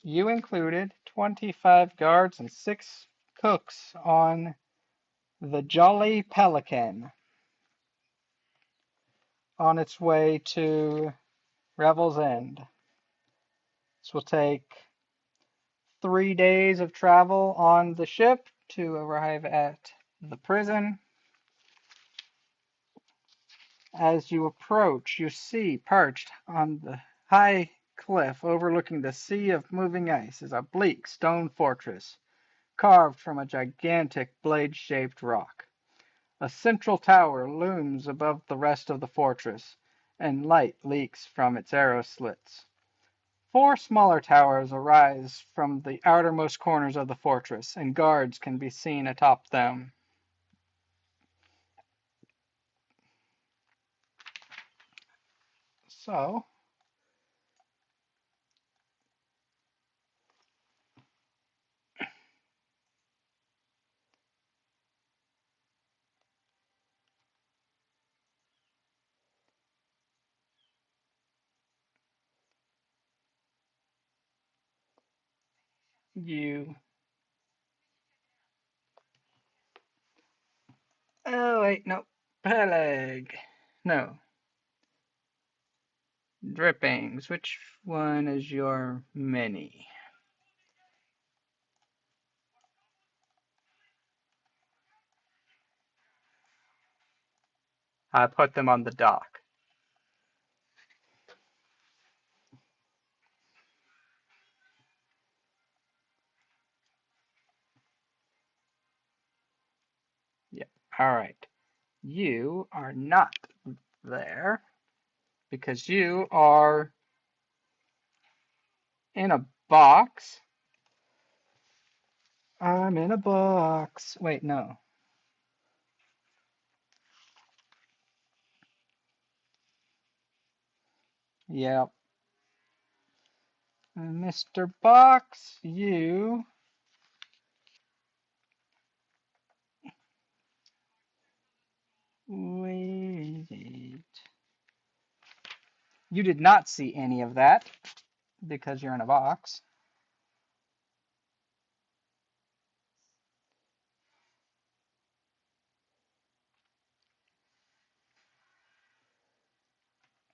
you included, 25 guards and 6 cooks on the Jolly Pelican on its way to Revel's End. This will take 3 days of travel on the ship to arrive at the prison. As you approach, you see perched on the high cliff overlooking the sea of moving ice is a bleak stone fortress carved from a gigantic blade-shaped rock. A central tower looms above the rest of the fortress, and light leaks from its arrow slits. Four smaller towers arise from the outermost corners of the fortress, and guards can be seen atop them. So, you. Oh, wait, no. Peleg. No. Drippings. Which one is your mini? I put them on the dock. Yep. All right. You are not there because you are in a box. I'm in a box. Wait, no. Yep. Mr. Box, you. Wait. You did not see any of that because you're in a box.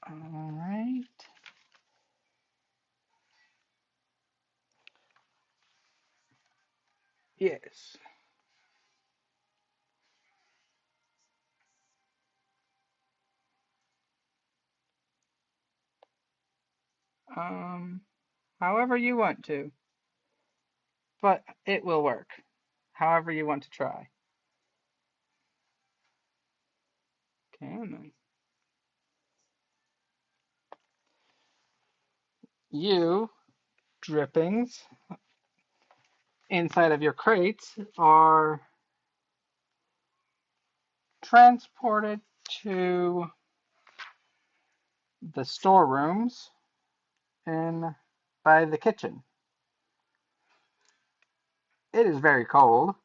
All right. Yes. Um, However you want to, but it will work. However you want to try. Okay. You, drippings, inside of your crates are transported to the storerooms in by the kitchen. It is very cold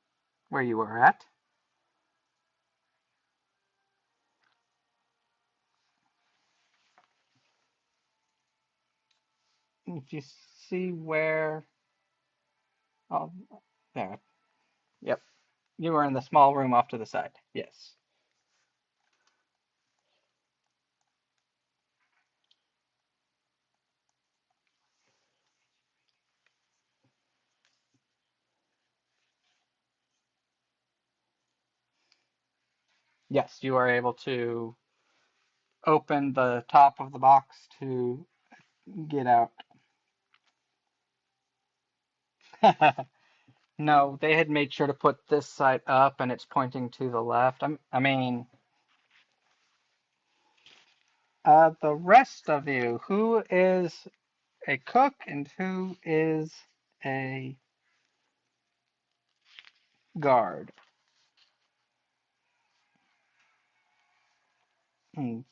where you are at. If you see where, oh, there. Yep, you are in the small room off to the side. Yes. Yes, you are able to open the top of the box to get out. No, they had made sure to put this side up and it's pointing to the left. I mean, the rest of you, who is a cook and who is a guard? Mm,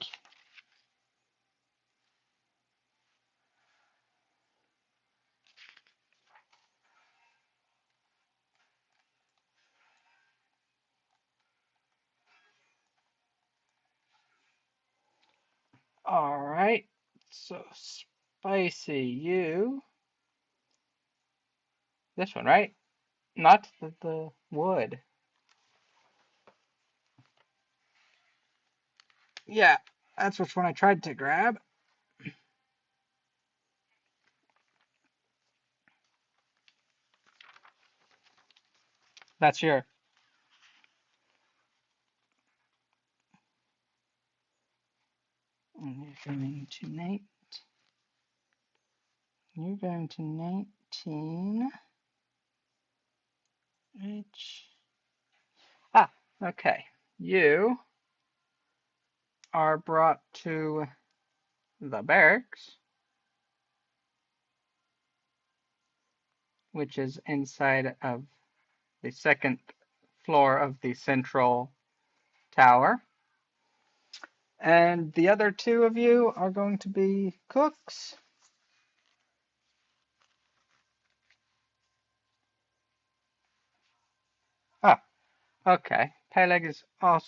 all right. So spicy, you. This one, right? Not the wood. Yeah, that's which one I tried to grab. That's your. And you're going to 19, which, okay. You are brought to the barracks, which is inside of the second floor of the central tower. And the other two of you are going to be cooks. Ah, okay. Peleg is also.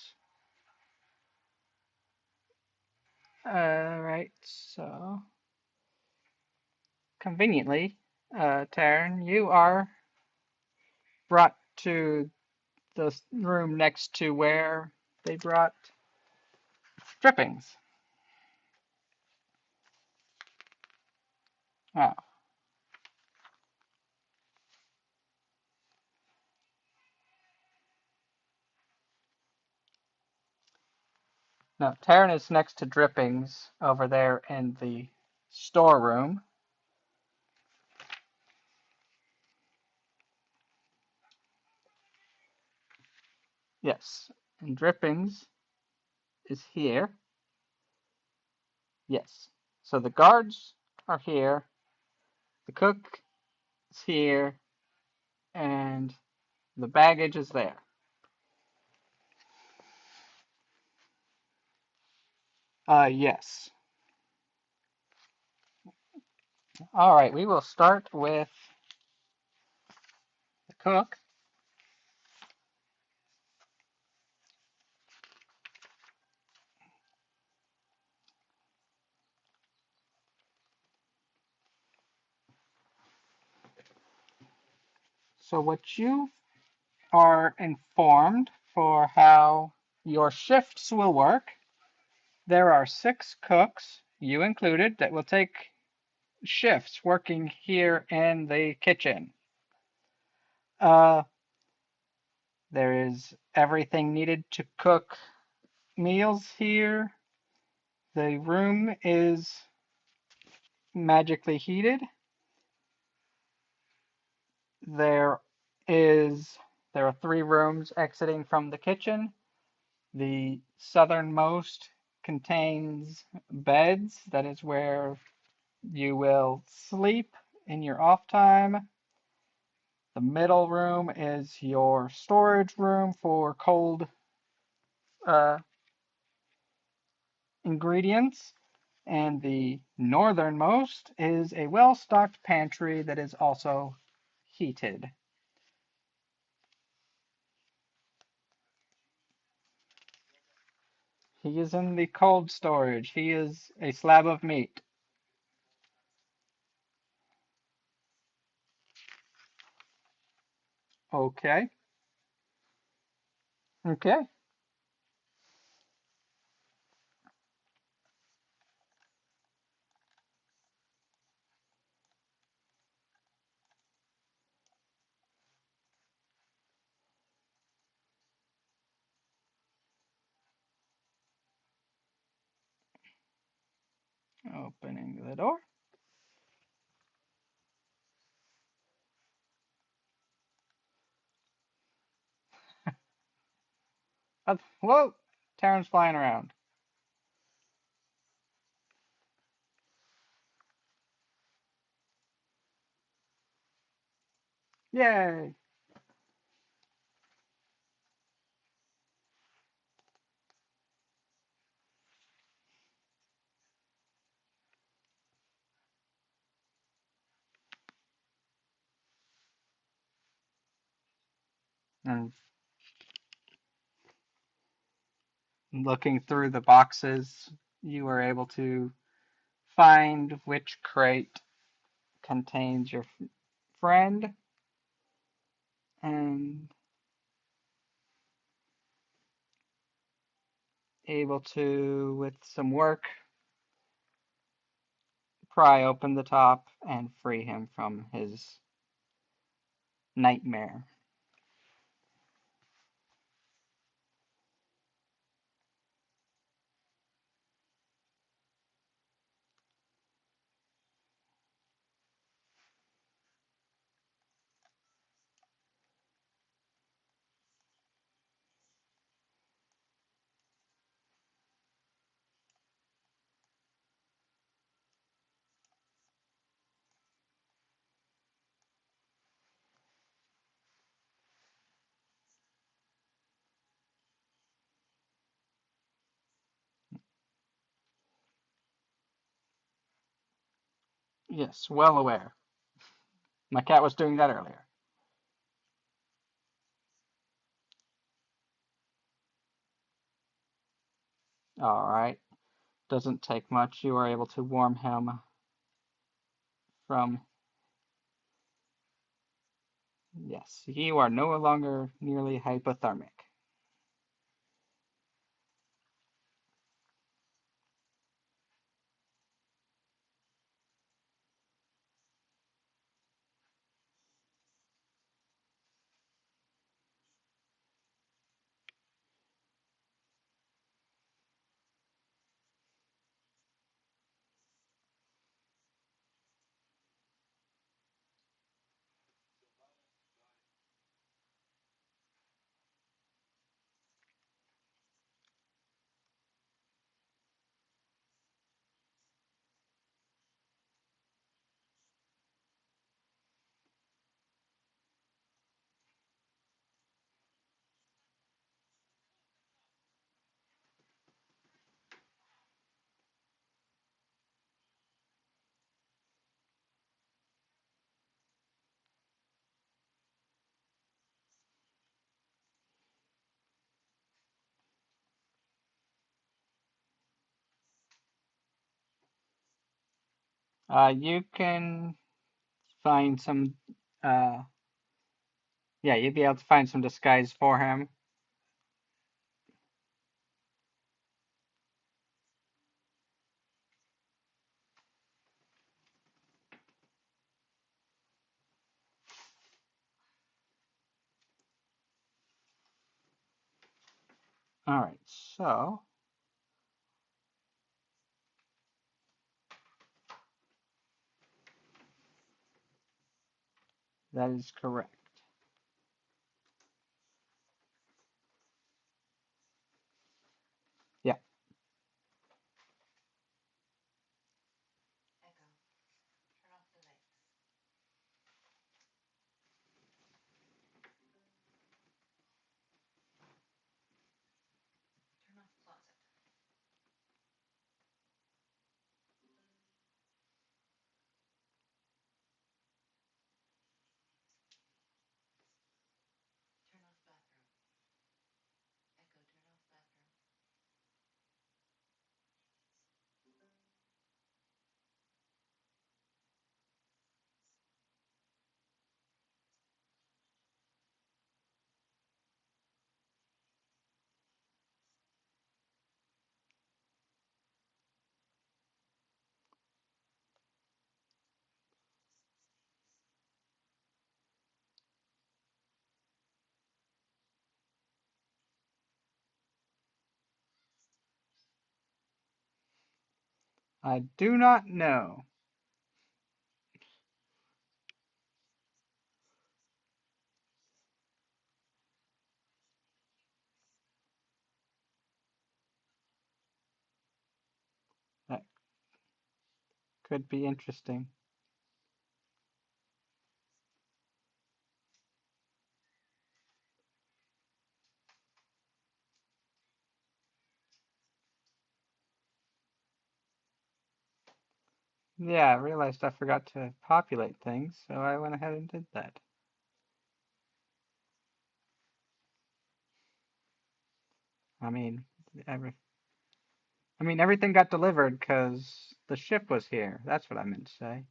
Right, so conveniently, Taryn, you are brought to the room next to where they brought drippings. Oh, no, Taryn is next to drippings over there in the storeroom. Yes, and drippings is here. Yes. So the guards are here, the cook is here, and the baggage is there. Yes. All right, we will start with the cook. So what you are informed for how your shifts will work, there are 6 cooks, you included, that will take shifts working here in the kitchen. Uh, there is everything needed to cook meals here. The room is magically heated. There is there are 3 rooms exiting from the kitchen. The southernmost contains beds. That is where you will sleep in your off time. The middle room is your storage room for cold uh, ingredients. And the northernmost is a well-stocked pantry that is also heated. He is in the cold storage. He is a slab of meat. Okay. Okay. Opening the door. Whoa! Taryn's flying around. Yay! And looking through the boxes, you were able to find which crate contains your friend and able to, with some work, pry open the top and free him from his nightmare. Yes, well aware. My cat was doing that earlier. All right. Doesn't take much. You are able to warm him from. Yes, you are no longer nearly hypothermic. You can find some. Uh, yeah, you'd be able to find some disguise for him. All right, so that is correct. Yeah. I do not know. That could be interesting. Yeah, I realized I forgot to populate things, so I went ahead and did that. I mean, every, everything got delivered because the ship was here. That's what I meant to say.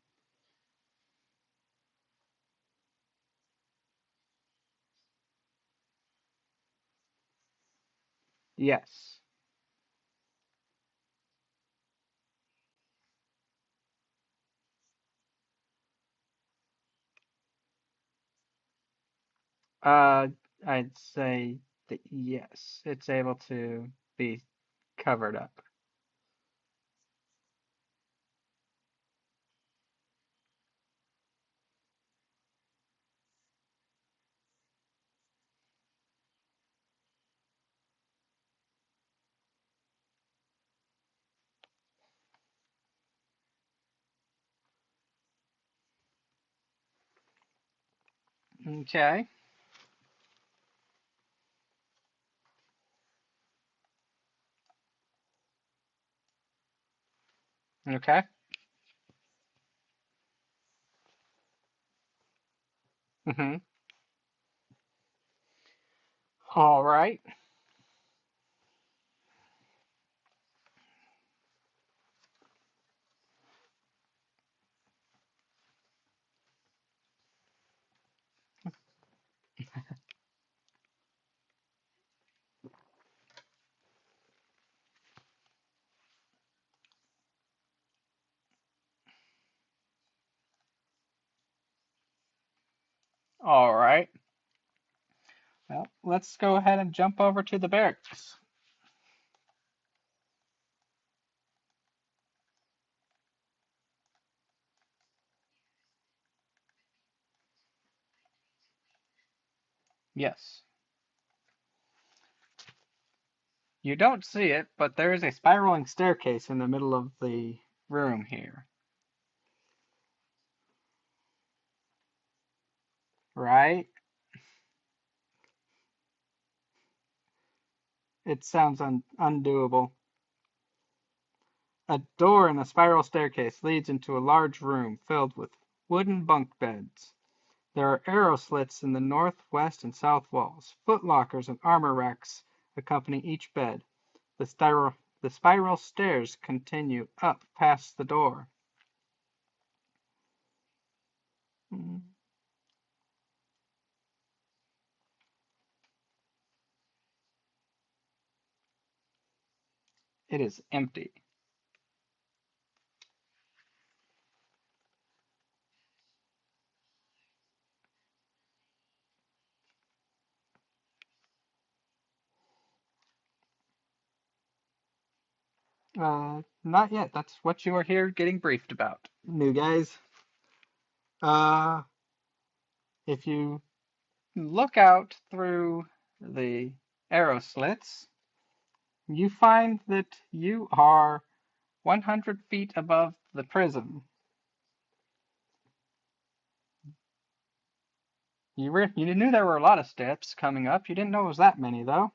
Yes. Uh, I'd say that yes, it's able to be covered up. Okay. Okay. Mm-hmm. All right. All right. Well, let's go ahead and jump over to the barracks. Yes. You don't see it, but there is a spiraling staircase in the middle of the room here. Right? It sounds undoable. A door in the spiral staircase leads into a large room filled with wooden bunk beds. There are arrow slits in the north, west, and south walls. Foot lockers and armor racks accompany each bed. The spiral stairs continue up past the door. Mm, It is empty. Not yet. That's what you are here getting briefed about. New guys. Uh, if you look out through the arrow slits, you find that you are 100 feet above the prison. You knew there were a lot of steps coming up. You didn't know it was that many, though.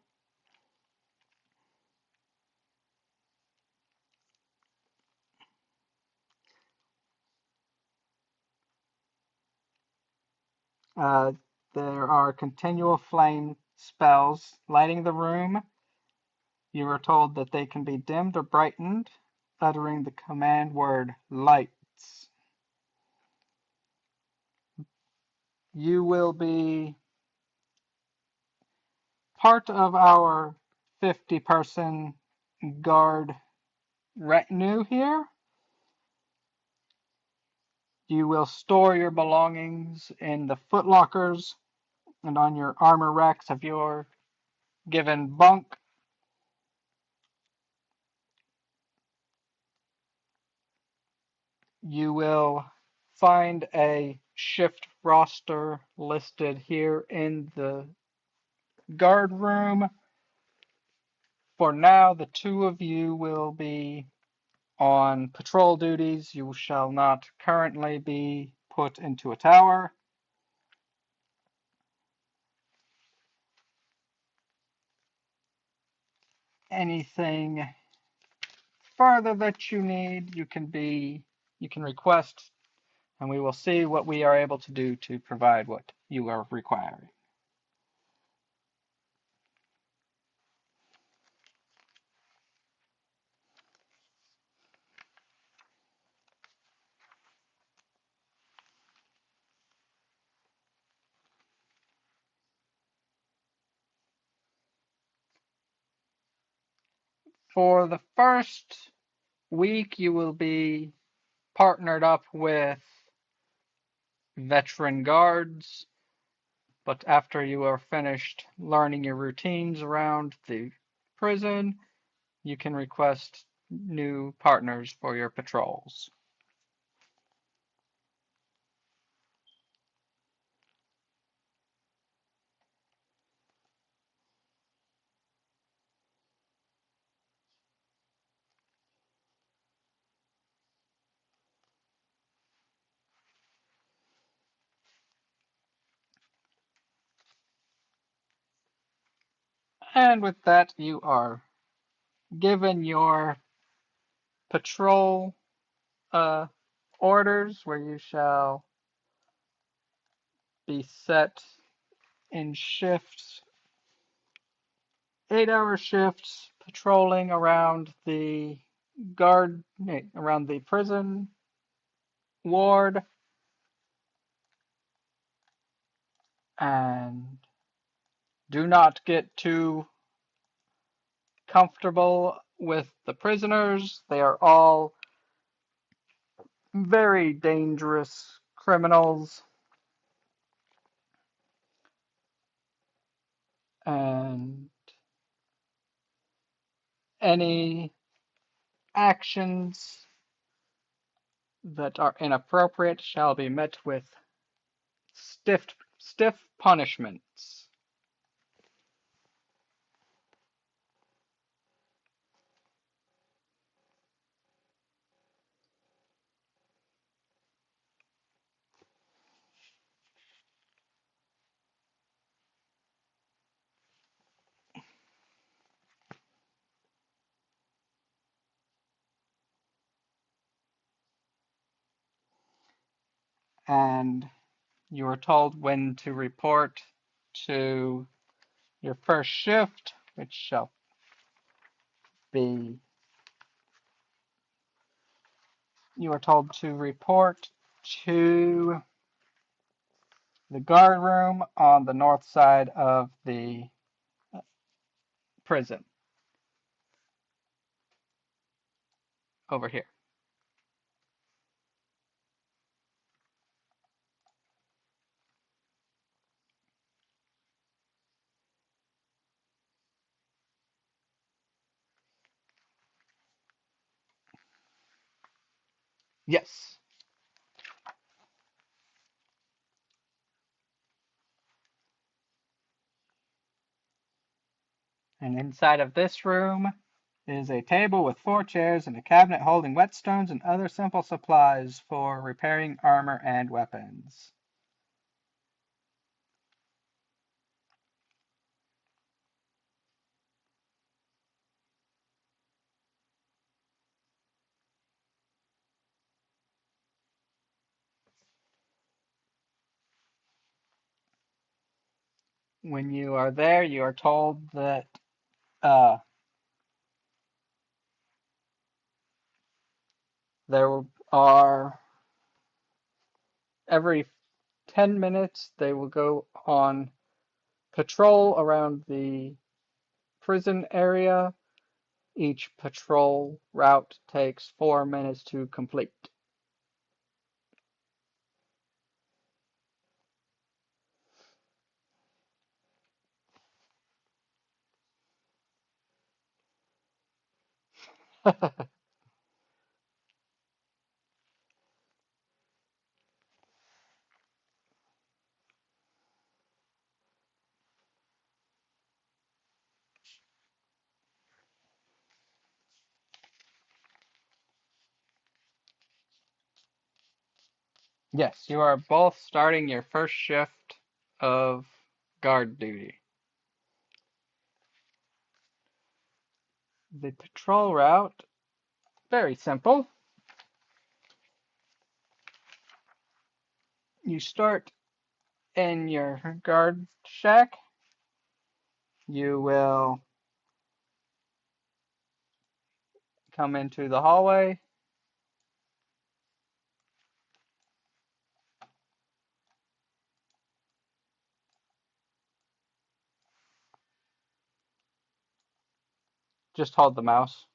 Uh, there are continual flame spells lighting the room. You are told that they can be dimmed or brightened, uttering the command word lights. You will be part of our 50-person guard retinue here. You will store your belongings in the footlockers and on your armor racks of your given bunk. You will find a shift roster listed here in the guard room. For now, the two of you will be on patrol duties. You shall not currently be put into a tower. Anything further that you need, you can request, and we will see what we are able to do to provide what you are requiring. For the first week, you will be partnered up with veteran guards, but after you are finished learning your routines around the prison, you can request new partners for your patrols. And with that, you are given your patrol uh, orders where you shall be set in shifts, 8-hour shifts, patrolling around the around the prison ward, and do not get too comfortable with the prisoners. They are all very dangerous criminals, and any actions that are inappropriate shall be met with stiff punishments. And you are told when to report to your first shift, which shall be, you are told to report to the guard room on the north side of the prison, over here. Yes. And inside of this room is a table with 4 chairs and a cabinet holding whetstones and other simple supplies for repairing armor and weapons. When you are there, you are told that uh, there are every 10 minutes they will go on patrol around the prison area. Each patrol route takes 4 minutes to complete. Yes, you are both starting your first shift of guard duty. The patrol route, very simple. You start in your guard shack. You will come into the hallway. Just hold the mouse.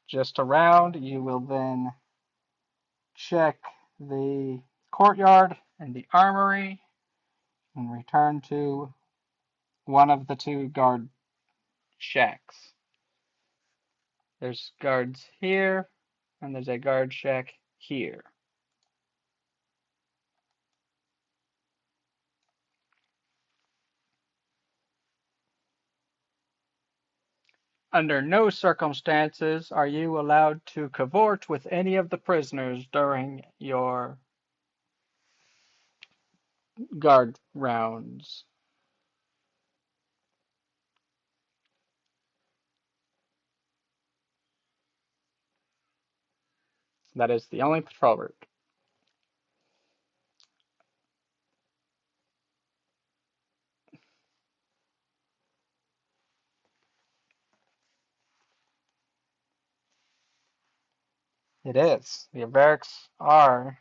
Just around, you will then check the courtyard and the armory and return to one of the 2 guard shacks. There's guards here, and there's a guard shack here. Under no circumstances are you allowed to cavort with any of the prisoners during your guard rounds. That is the only patrol route. It is. The barracks are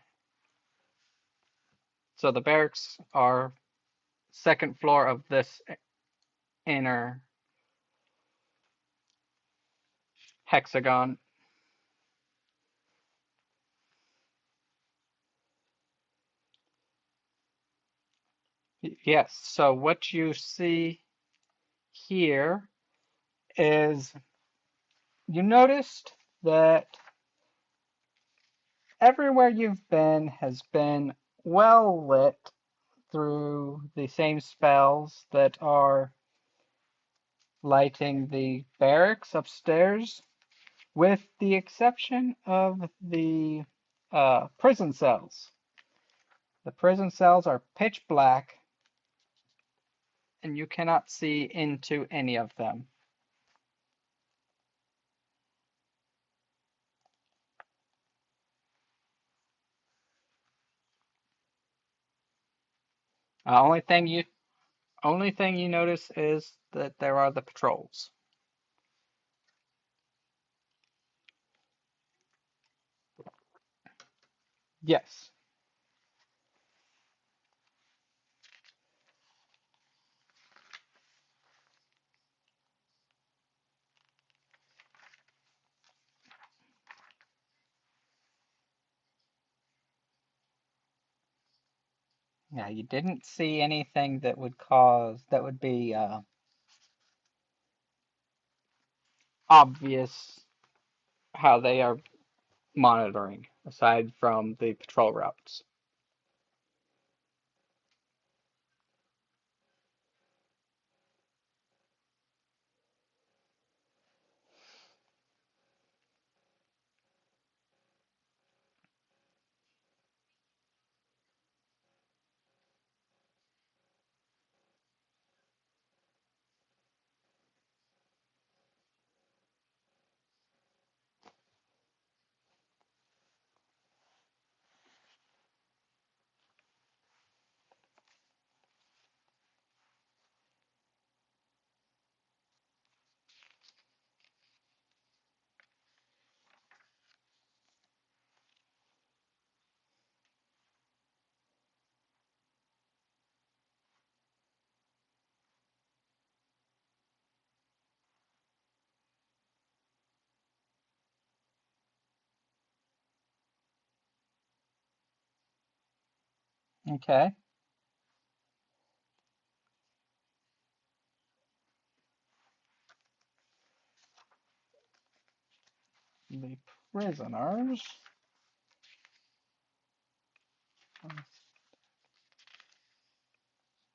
second floor of this inner hexagon. Yes, so what you see here is you noticed that everywhere you've been has been well lit through the same spells that are lighting the barracks upstairs, with the exception of the prison cells. The prison cells are pitch black, and you cannot see into any of them. Uh, only thing you only thing you notice is that there are the patrols. Yes. Yeah, you didn't see anything that would be obvious how they are monitoring, aside from the patrol routes. Okay. The prisoners.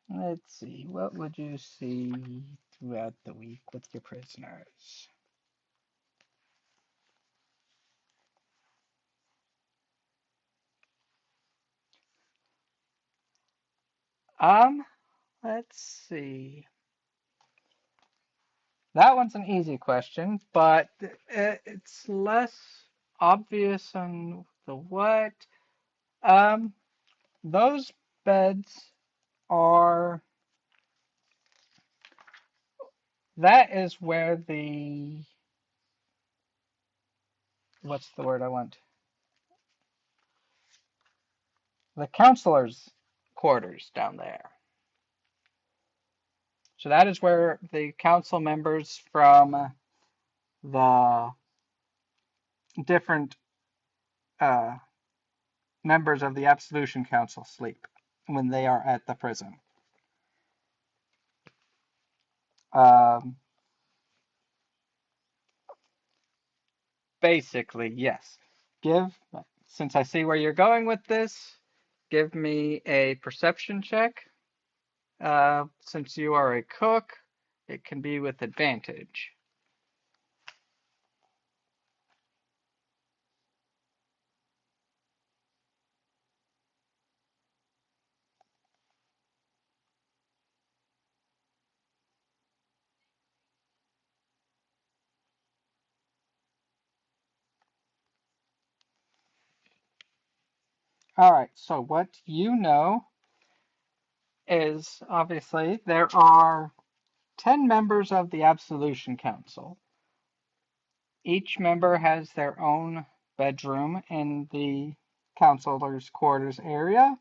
Let's see. What would you see throughout the week with your prisoners? Um, let's see. That one's an easy question, but it's less obvious on the what. Um, those beds are, that is where what's the word I want? The counselor's quarters down there. So that is where the council members from the different uh, members of the Absolution Council sleep when they are at the prison. Um, Basically, yes. Give, since I see where you're going with this, give me a perception check. Since you are a cook, it can be with advantage. All right, so what you know is obviously there are 10 members of the Absolution Council. Each member has their own bedroom in the counselor's quarters area.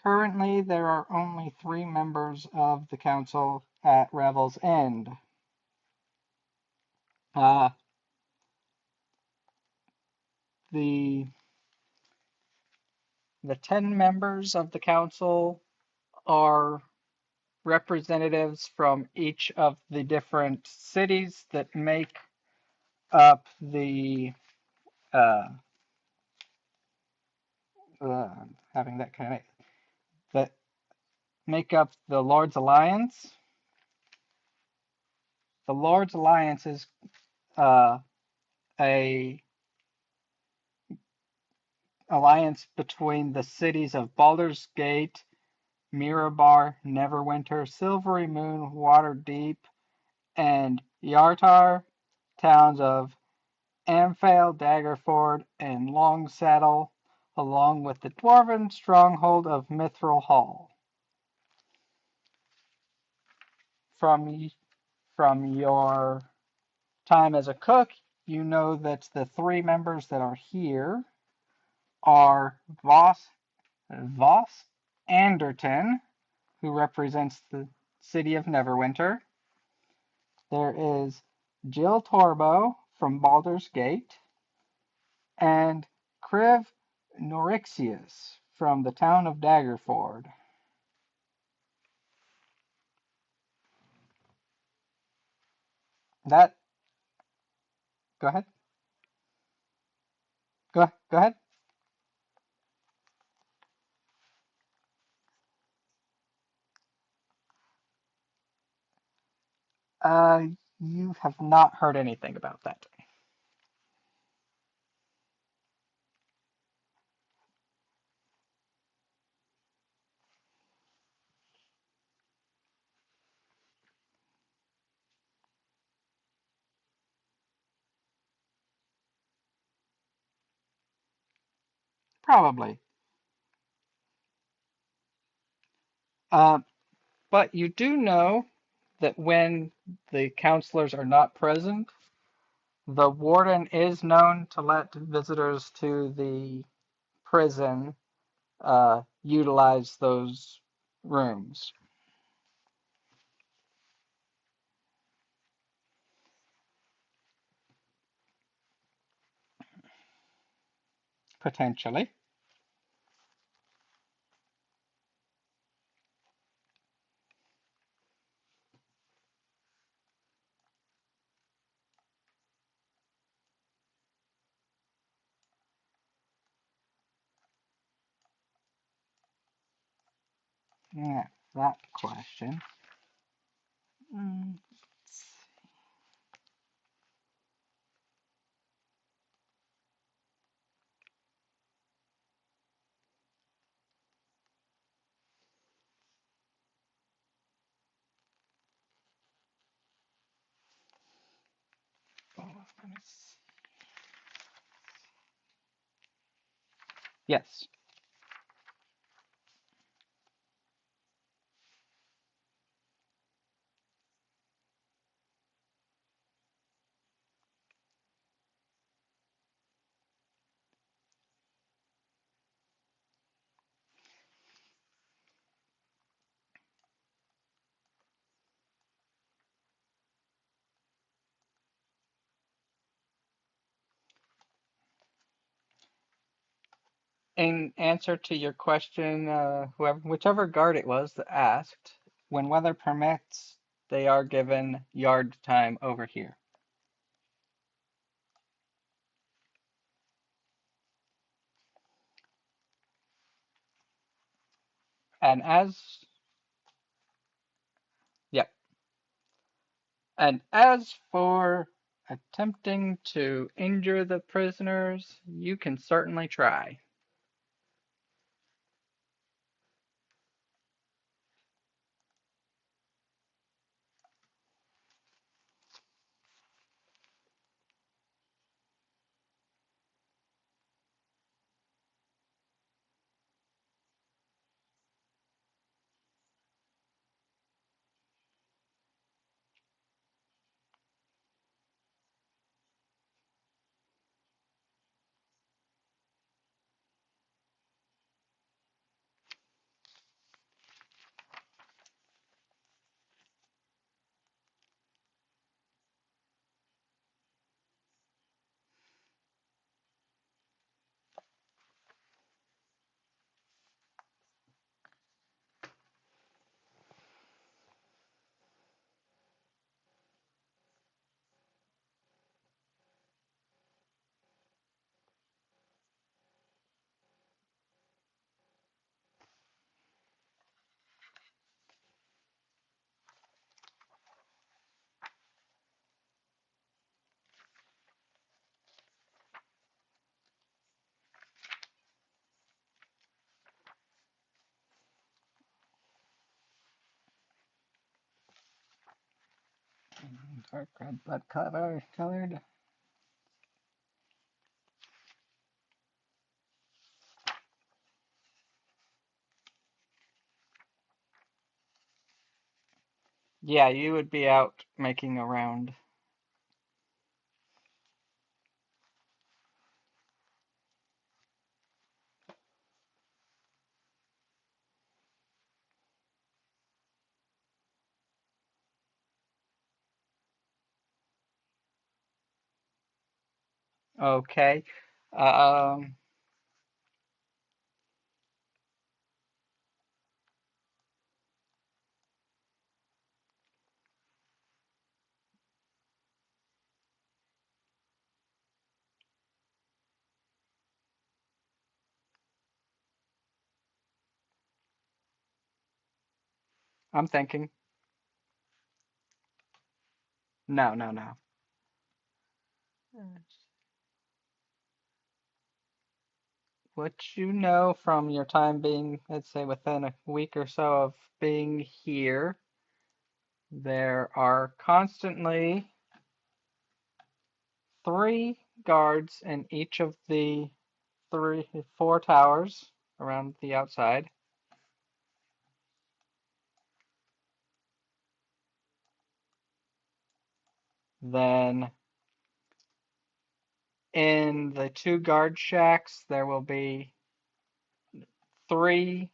Currently, there are only 3 members of the council at Revel's End. Uh, the the 10 members of the council are representatives from each of the different cities that make up the uh, having that kind of that make up the Lord's Alliance. The Lord's Alliance is uh, a alliance between the cities of Baldur's Gate, Mirabar, Neverwinter, Silvery Moon, Waterdeep, and Yartar, towns of Amphale, Daggerford, and Longsaddle, along with the dwarven stronghold of Mithril Hall. From from your time as a cook, you know that the 3 members that are here are Voss Anderton, who represents the city of Neverwinter. There is Jill Torbo from Baldur's Gate, and Kriv Norixius from the town of Daggerford. That Go ahead. Go ahead. Uh, you have not heard anything about that. Probably. Uh, but you do know that when the counselors are not present, the warden is known to let visitors to the prison utilize those rooms, potentially. Yeah, that question. Mm, oh, yes. In answer to your question, whichever guard it was that asked, when weather permits, they are given yard time over here. And as, yep. And as for attempting to injure the prisoners, you can certainly try. Dark red blood colored. Yeah, you would be out making a round. Okay. Um, I'm thinking. No, no, no. What you know from your time being, let's say, within a week or so of being here, there are constantly three guards in each of the four towers around the outside. Then in the two guard shacks, there will be three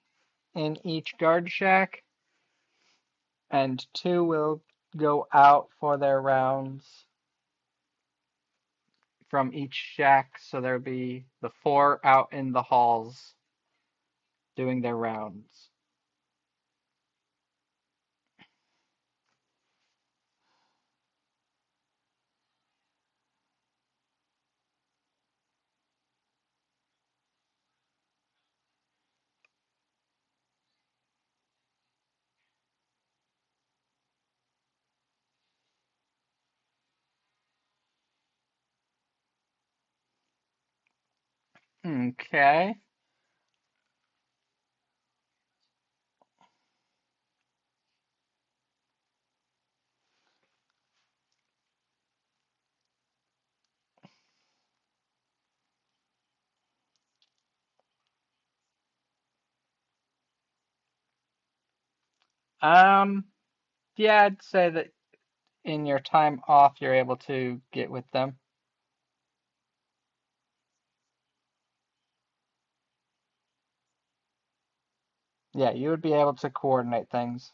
in each guard shack, and two will go out for their rounds from each shack. So there'll be the four out in the halls doing their rounds. Okay. Um, yeah, I'd say that in your time off, you're able to get with them. Yeah, you would be able to coordinate things.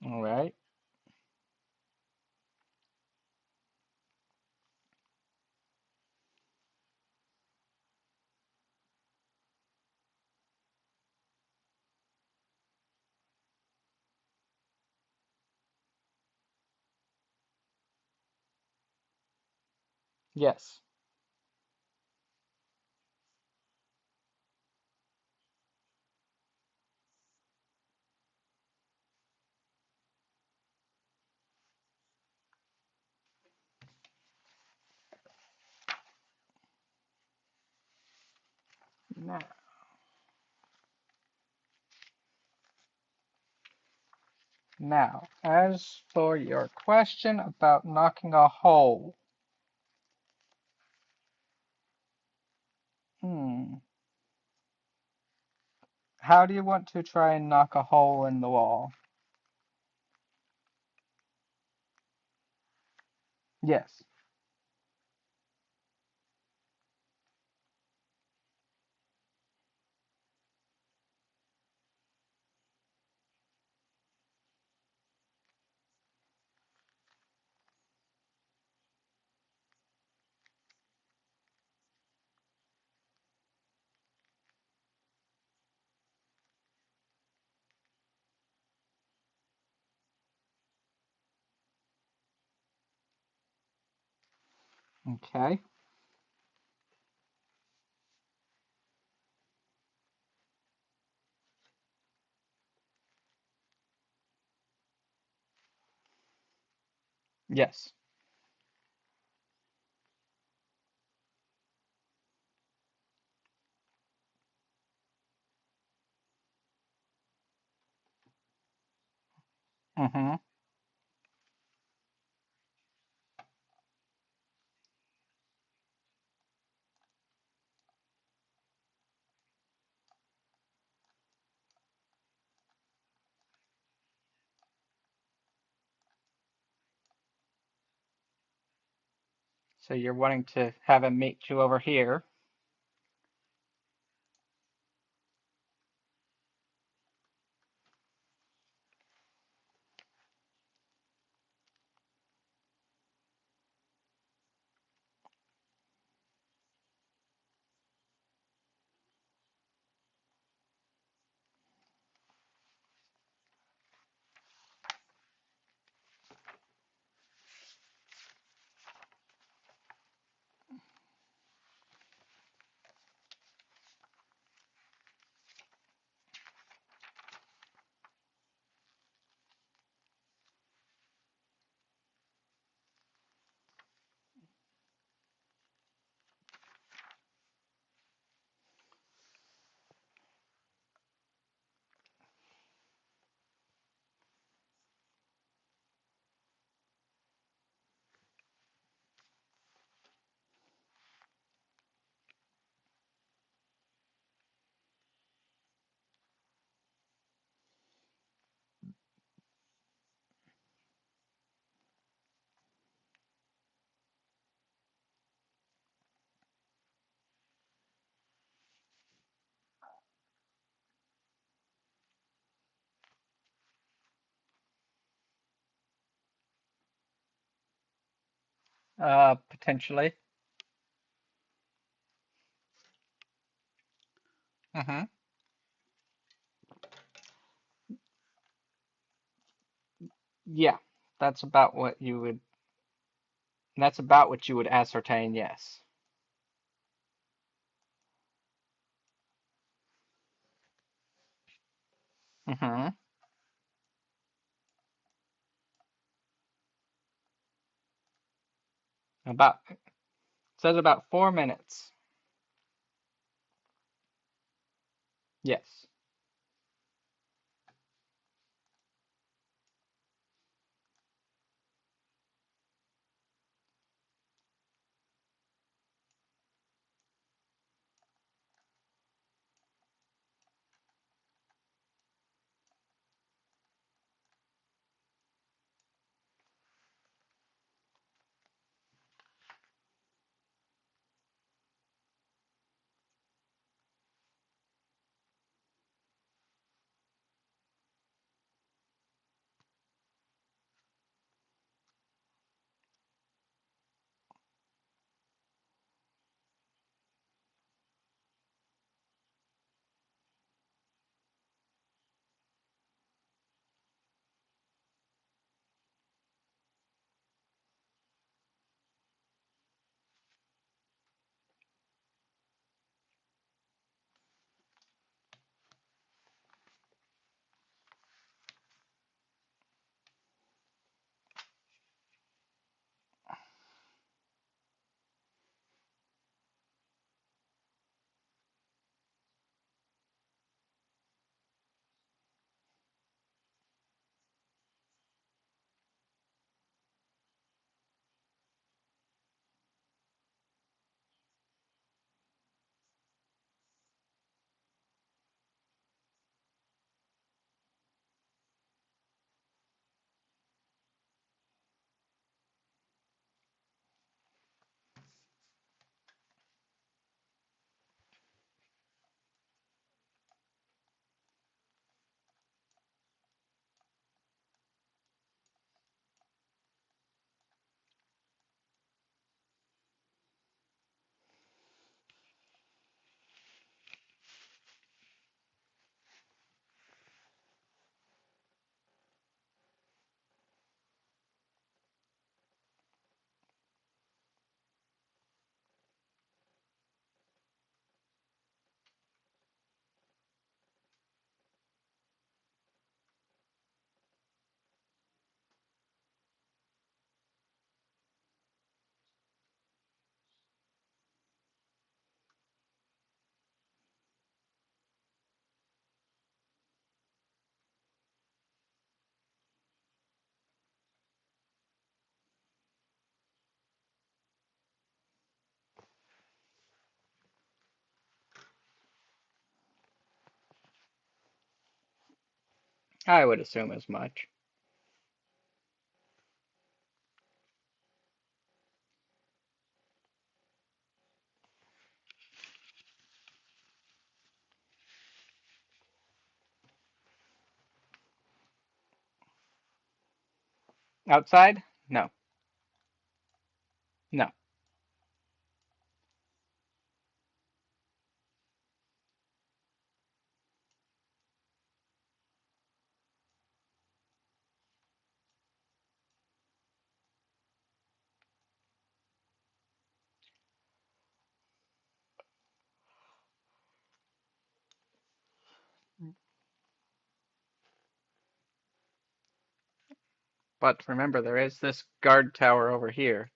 All right. Yes. Now, as for your question about knocking a hole, hmm, how do you want to try and knock a hole in the wall? Yes. Okay. Yes. Mm-hmm. So you're wanting to have him meet you over here. Potentially. Mm-hmm. Yeah. That's about what you would. That's about what you would ascertain. Yes. Mm-hmm. About. It says about 4 minutes. Yes. I would assume as much. Outside? No, no. But remember, there is this guard tower over here.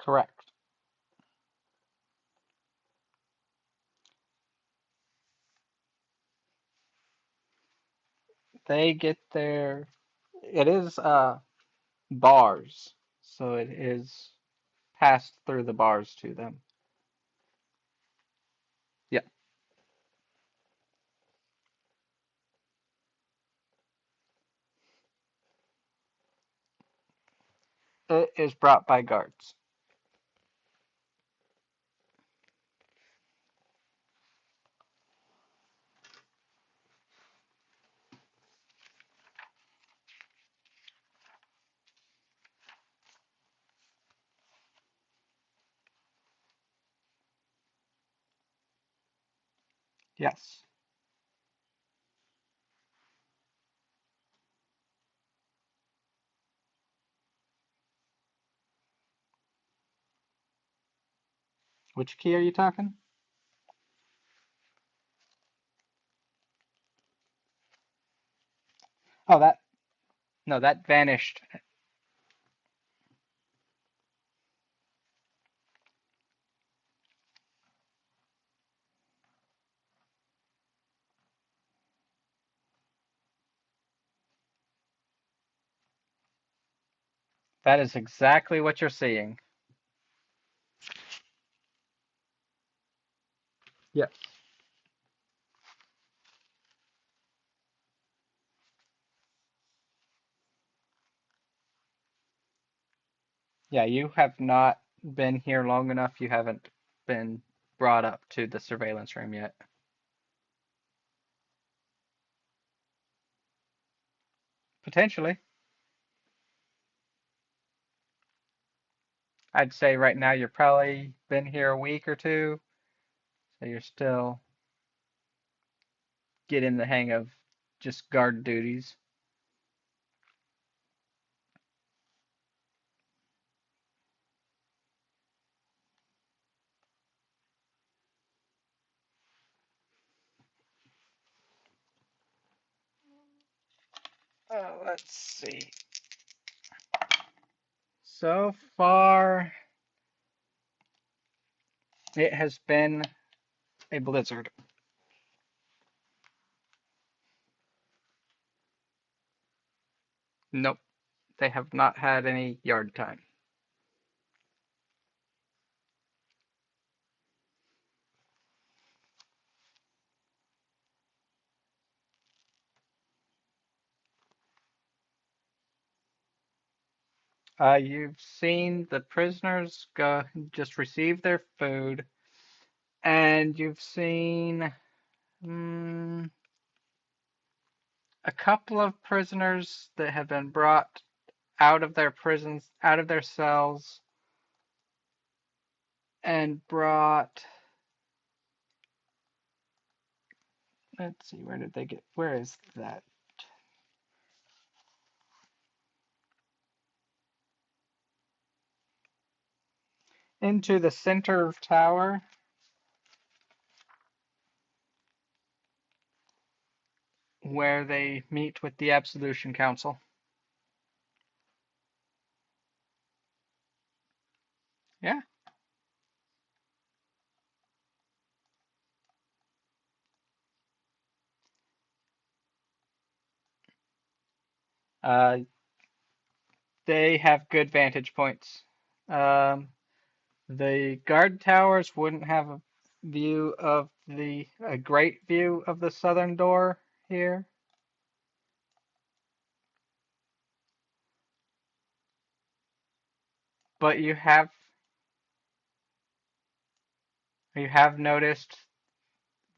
Correct. They get their. It is bars, so it is passed through the bars to them. Yeah, it is brought by guards. Yes. Which key are you talking? Oh, that no, that vanished. That is exactly what you're seeing. Yes. Yeah, you have not been here long enough. You haven't been brought up to the surveillance room yet. Potentially. I'd say right now you're probably been here a week or two, so you're still getting the hang of just guard duties. Let's see. So far, it has been a blizzard. Nope, they have not had any yard time. You've seen the prisoners just receive their food, and you've seen Mm, a couple of prisoners that have been brought out of their prisons, out of their cells, and brought. Let's see, where did they get? Where is that? Into the center tower where they meet with the Absolution Council. Yeah. Uh, they have good vantage points. Um, the guard towers wouldn't have a great view of the southern door here, but you have noticed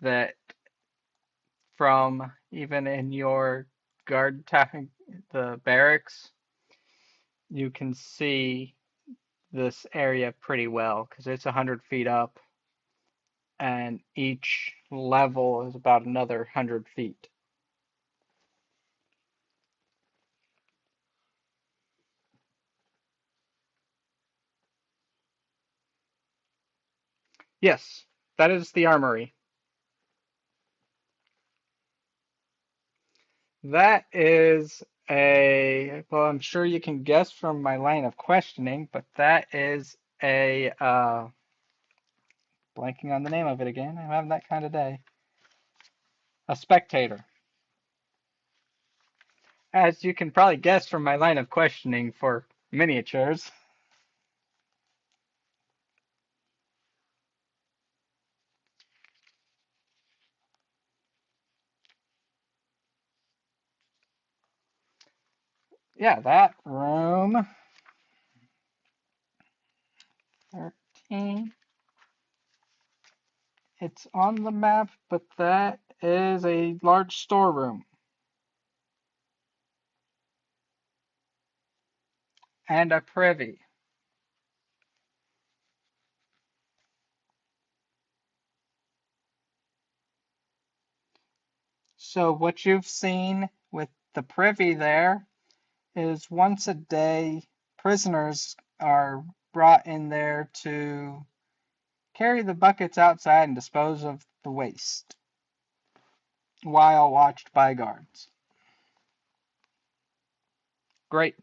that from even in your guard tower, the barracks, you can see this area pretty well because it's 100 feet up, and each level is about another 100 feet. Yes, that is the armory. That is well, I'm sure you can guess from my line of questioning, but that is blanking on the name of it again. I'm having that kind of day. A spectator. As you can probably guess from my line of questioning for miniatures. Yeah, that room 13. It's on the map, but that is a large storeroom and a privy. So what you've seen with the privy there is once a day prisoners are brought in there to carry the buckets outside and dispose of the waste while watched by guards. Great.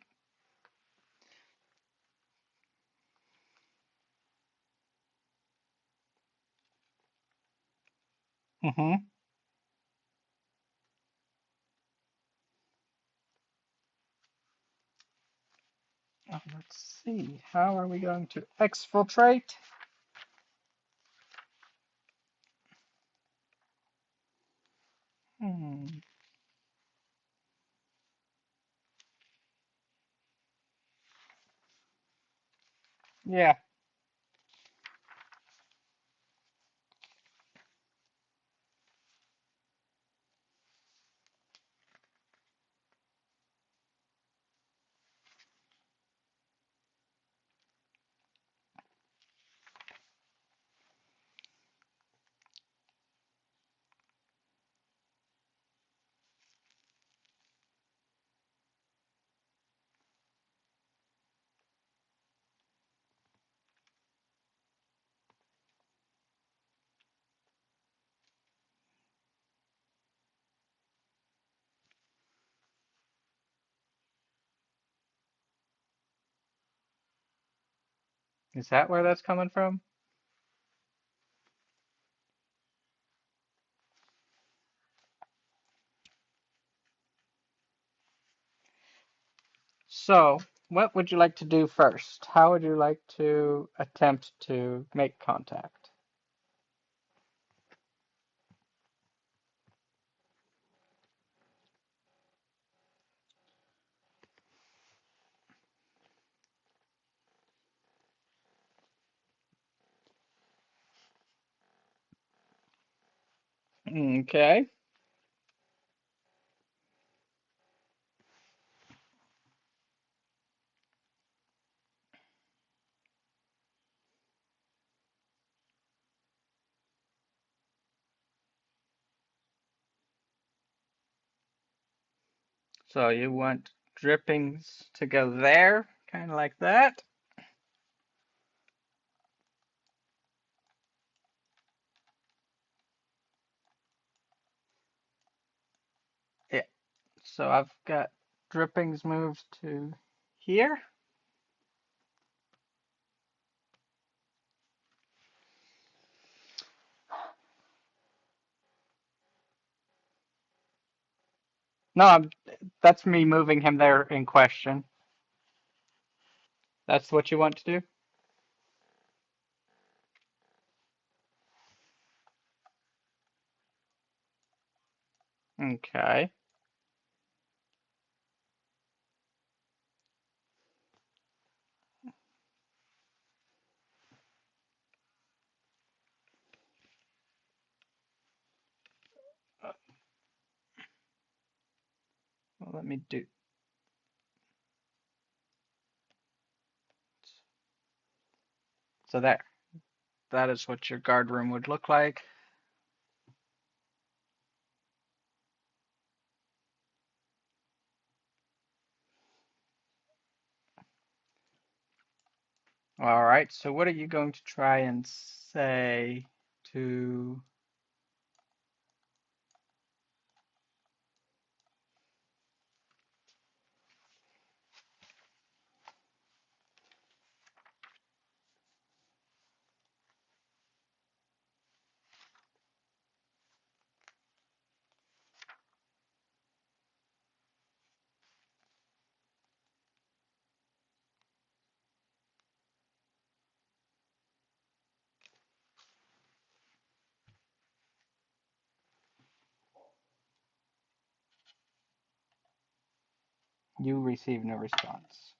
Hmm. Let's see. How are we going to exfiltrate? Hmm. Yeah. Is that where that's coming from? So, what would you like to do first? How would you like to attempt to make contact? Okay. So you want drippings to go there, kind of like that. Yeah. So I've got drippings moved to here. No, that's me moving him there in question. That's what you want to do? Okay. Uh, well, let me do. So there. That is what your guard room would look like. All right. So what are you going to try and say to? You receive no response.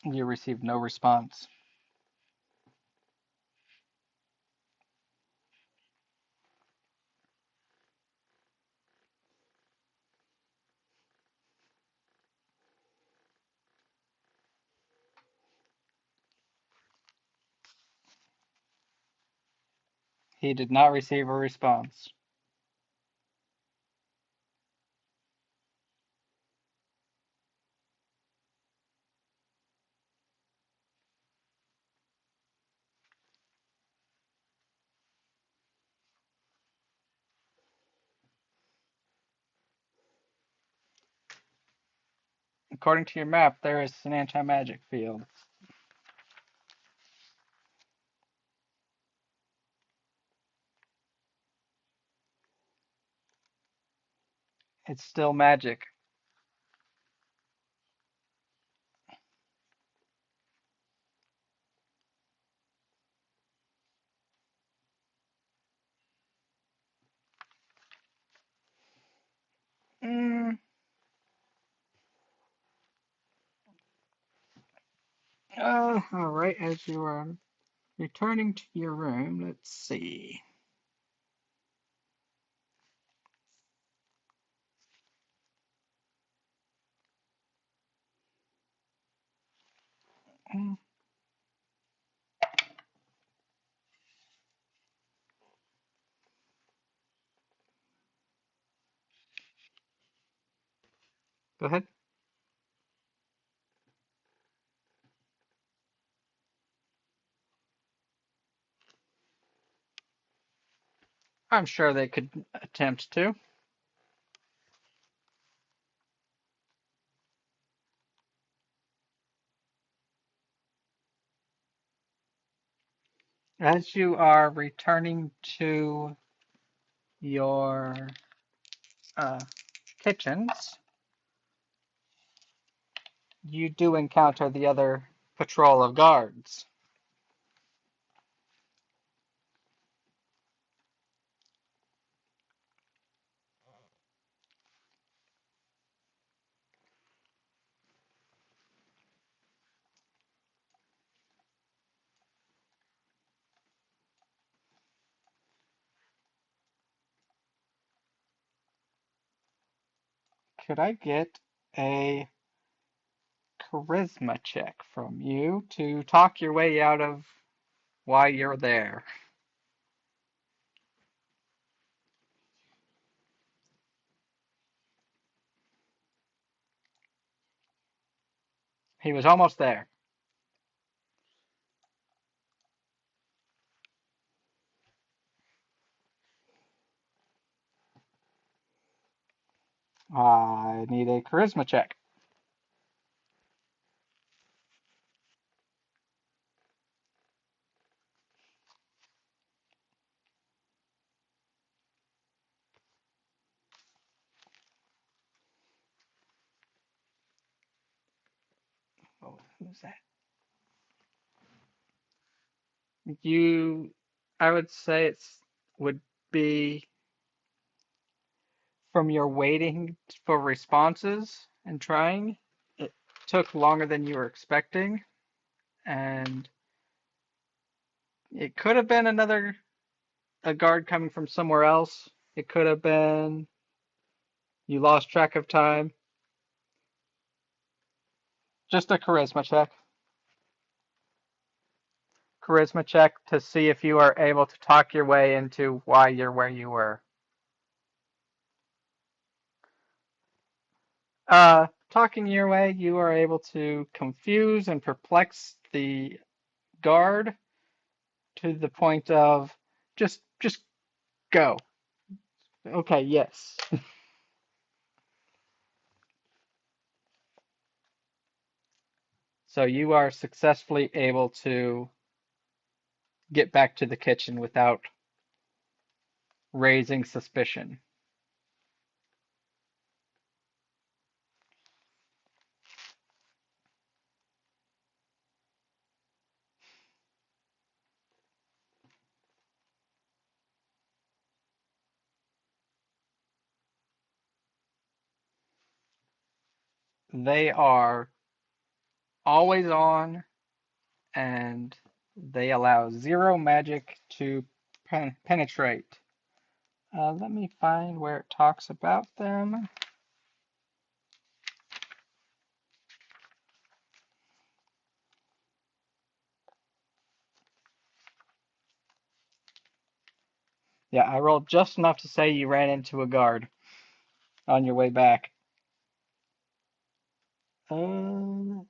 You receive no response. He did not receive a response. According to your map, there is an anti-magic field. It's still magic. Mm, all right. As you are returning to your room, let's see. Mm, go ahead. I'm sure they could attempt to. As you are returning to your uh, kitchens, you do encounter the other patrol of guards. Could I get a charisma check from you to talk your way out of why you're there? He was almost there. I need a charisma check. Oh, who's that? You, I would say it's would be from your waiting for responses and trying. It took longer than you were expecting, and it could have been a guard coming from somewhere else. It could have been you lost track of time. Just a charisma check to see if you are able to talk your way into why you're where you were. Talking your way, you are able to confuse and perplex the guard to the point of just go. Okay, yes. So you are successfully able to get back to the kitchen without raising suspicion. They are always on and they allow zero magic to penetrate. Let me find where it talks about them. Yeah, I rolled just enough to say you ran into a guard on your way back. Um,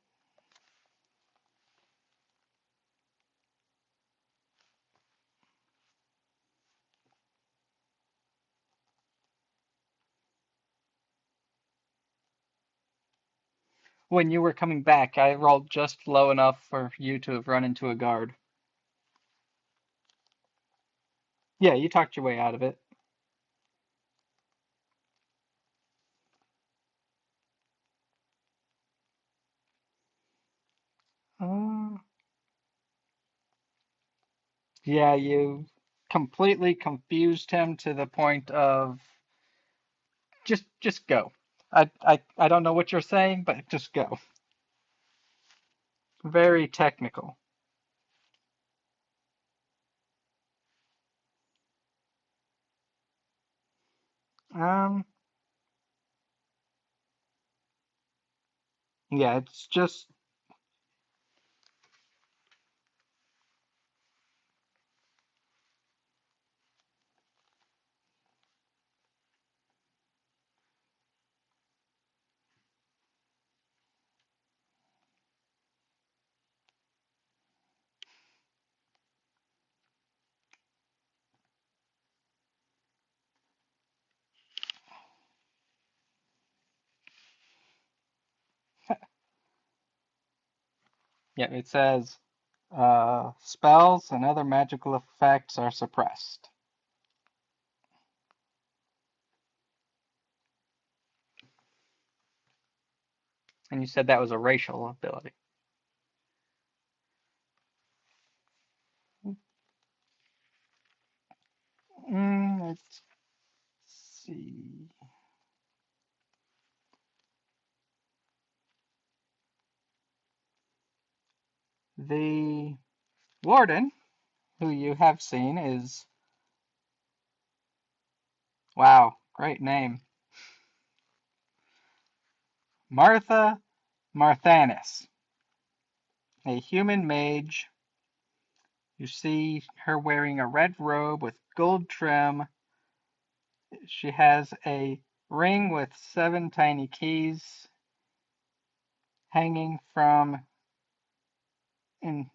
when you were coming back, I rolled just low enough for you to have run into a guard. Yeah, you talked your way out of it. Uh, yeah, you completely confused him to the point of just go. I don't know what you're saying, but just go. Very technical. Um, yeah, it's just yeah, it says spells and other magical effects are suppressed. And you said that was a racial ability. Let's see. The warden, who you have seen, is wow, great name. Martha Marthanis, a human mage. You see her wearing a red robe with gold trim. She has a ring with 7 tiny keys hanging from in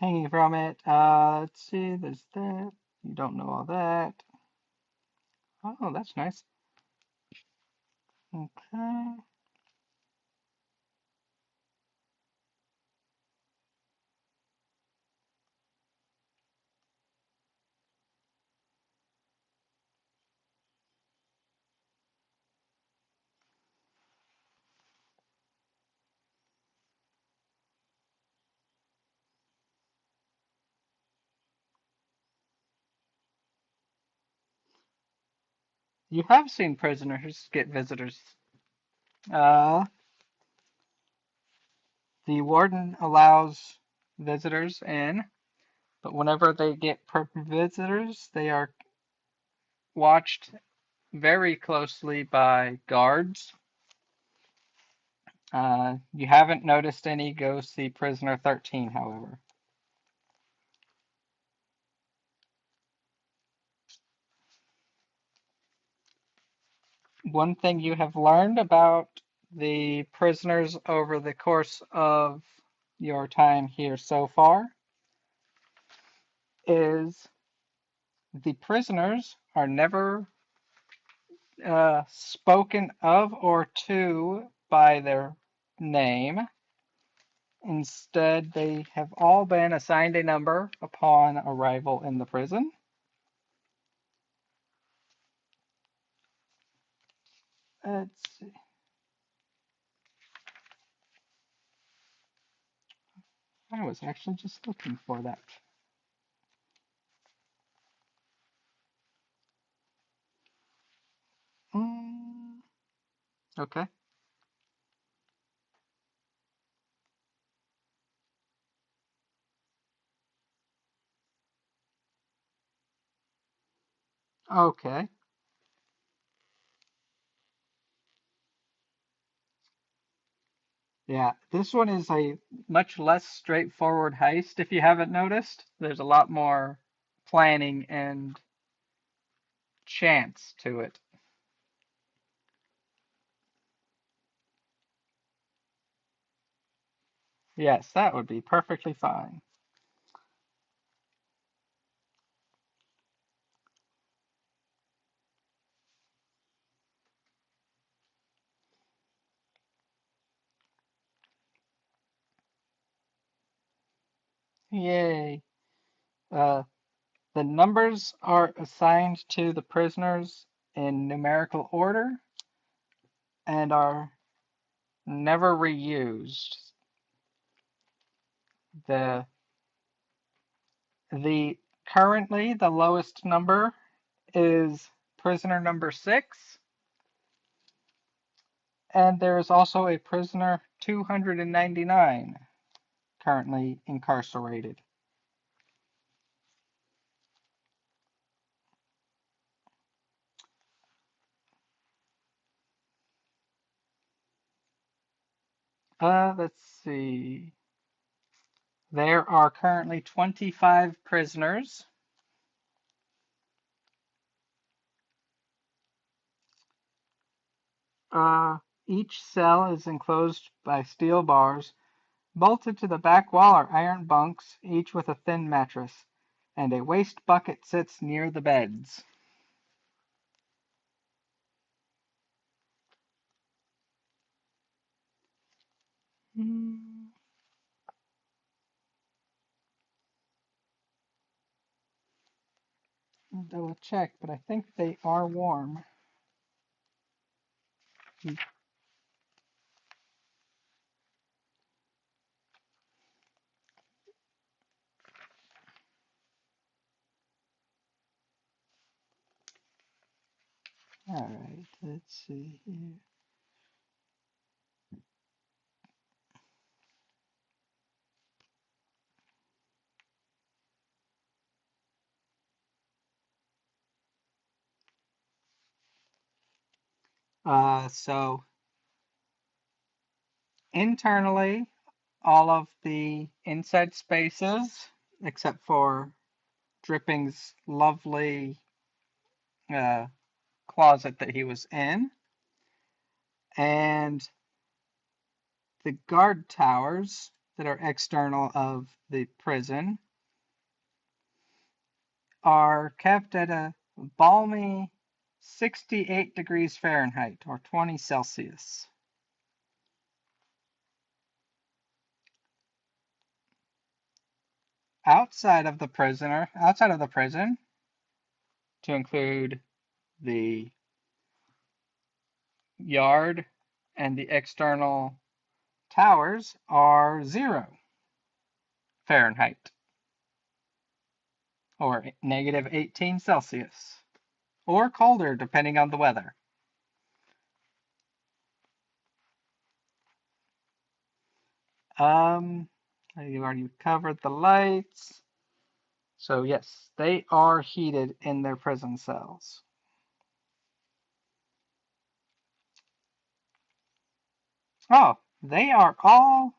hanging from it. Let's see, there's that. You don't know all that. Oh, that's nice. Okay. You have seen prisoners get visitors. Uh, the warden allows visitors in, but whenever they get visitors, they are watched very closely by guards. You haven't noticed any go see prisoner 13, however. One thing you have learned about the prisoners over the course of your time here so far is the prisoners are never spoken of or to by their name. Instead, they have all been assigned a number upon arrival in the prison. Let's see. I was actually just looking for that. Mm, okay. Okay. Yeah, this one is a much less straightforward heist if you haven't noticed. There's a lot more planning and chance to it. Yes, that would be perfectly fine. Yay. Uh, the numbers are assigned to the prisoners in numerical order and are never reused. The the currently the lowest number is prisoner number 6, and there is also a prisoner 299 currently incarcerated. Let's see. There are currently 25 prisoners. Each cell is enclosed by steel bars. Bolted to the back wall are iron bunks, each with a thin mattress, and a waste bucket sits near the beds. Hmm, I'll double check, but I think they are warm. All right, let's see here. So Internally, all of the inside spaces, except for Dripping's lovely uh, closet that he was in, and the guard towers that are external of the prison are kept at a balmy 68 degrees Fahrenheit or 20 Celsius. Outside of the prison, to include the yard and the external towers, are 0 Fahrenheit or negative 18 Celsius or colder depending on the weather. You already covered the lights. So yes, they are heated in their prison cells. Oh, they are all.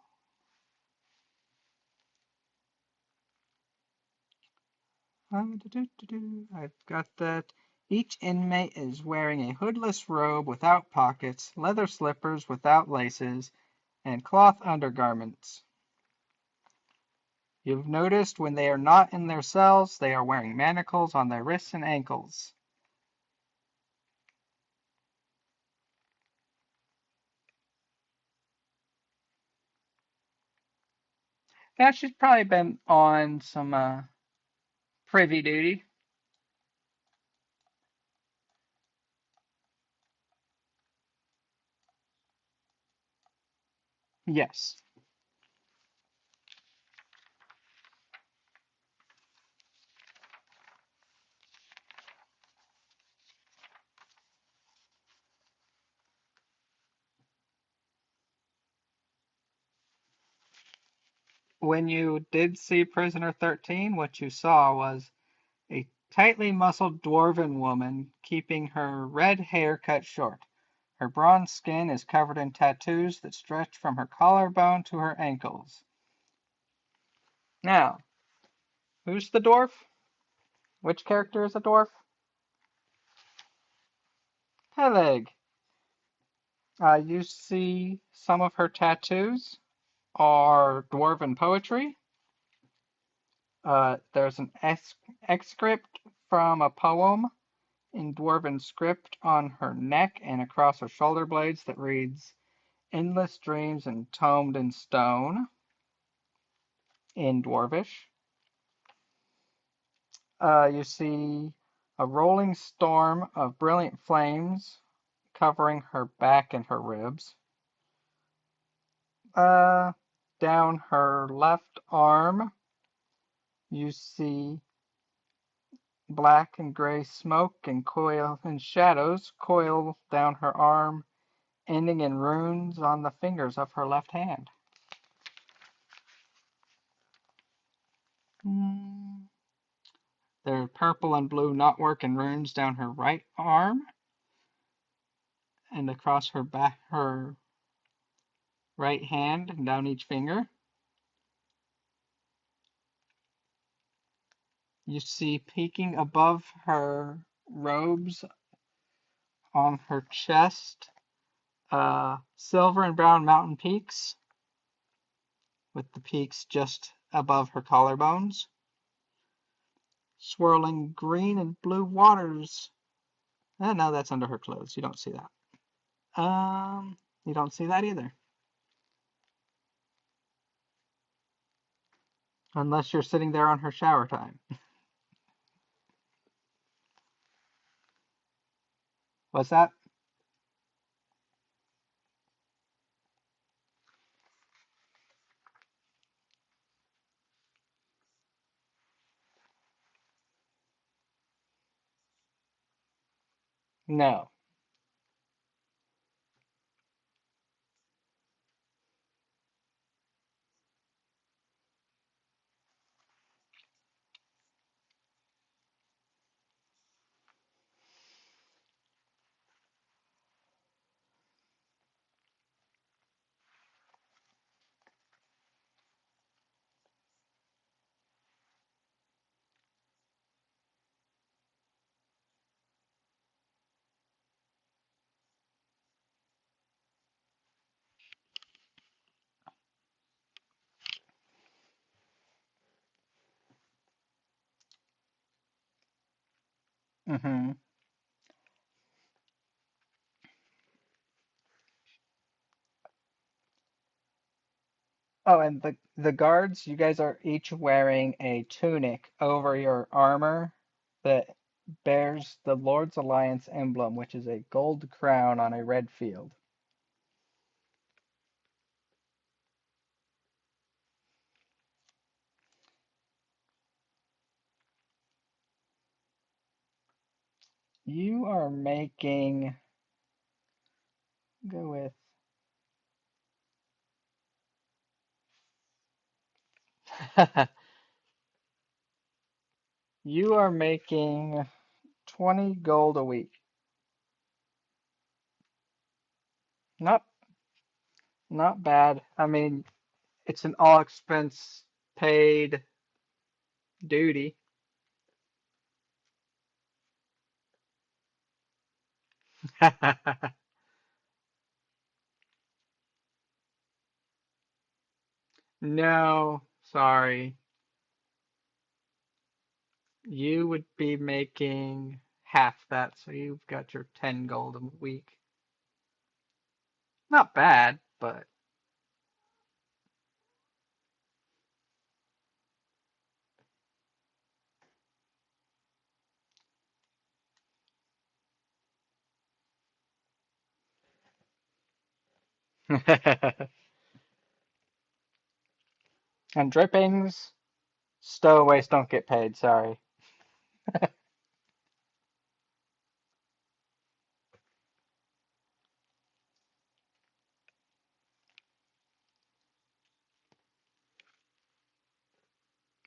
I've got that. Each inmate is wearing a hoodless robe without pockets, leather slippers without laces, and cloth undergarments. You've noticed when they are not in their cells, they are wearing manacles on their wrists and ankles. Yeah, she's probably been on some privy duty. Yes. When you did see Prisoner 13, what you saw was a tightly muscled dwarven woman keeping her red hair cut short. Her bronze skin is covered in tattoos that stretch from her collarbone to her ankles. Now, who's the dwarf? Which character is a dwarf? Peleg. You see some of her tattoos are dwarven poetry. There's an excerpt from a poem in dwarven script on her neck and across her shoulder blades that reads, "Endless dreams entombed in stone," in dwarvish. You see a rolling storm of brilliant flames covering her back and her ribs. Uh, Down her left arm, you see black and gray smoke and coil and shadows coil down her arm, ending in runes on the fingers of her left hand. Mm. There are purple and blue knotwork and runes down her right arm and across her back, her right hand, and down each finger. You see peeking above her robes on her chest, silver and brown mountain peaks, with the peaks just above her collarbones. Swirling green and blue waters. No, that's under her clothes. You don't see that. You don't see that either. Unless you're sitting there on her shower time. What's that? No. Hmm. Oh, and the guards, you guys are each wearing a tunic over your armor that bears the Lord's Alliance emblem, which is a gold crown on a red field. You are making, go with, you are making 20 gold a week. Not not bad. I mean, it's an all expense paid duty. No, sorry. You would be making half that, so you've got your 10 gold a week. Not bad, but and drippings, stowaways don't get paid, sorry.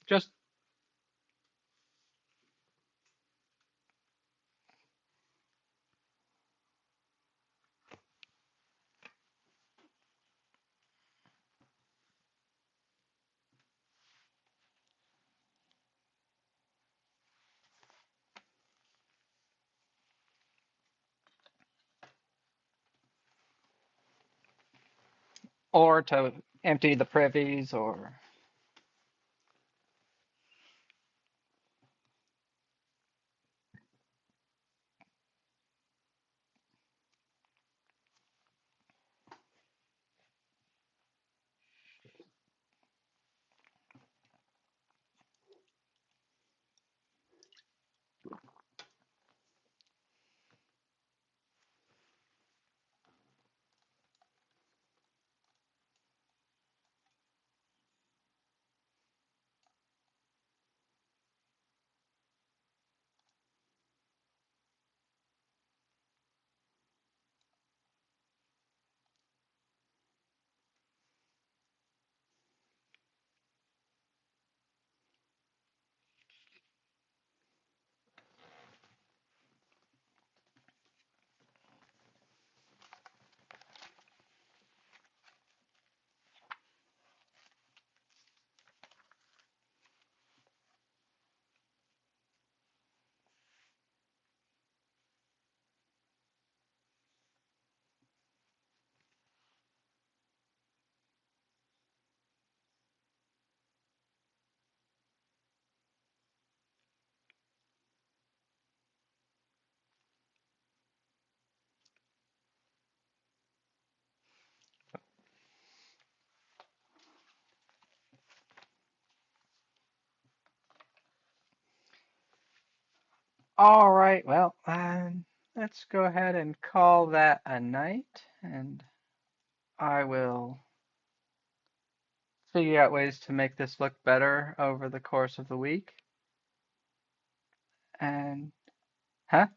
Just or to empty the privies or all right, well, let's go ahead and call that a night, and I will figure out ways to make this look better over the course of the week. And, huh?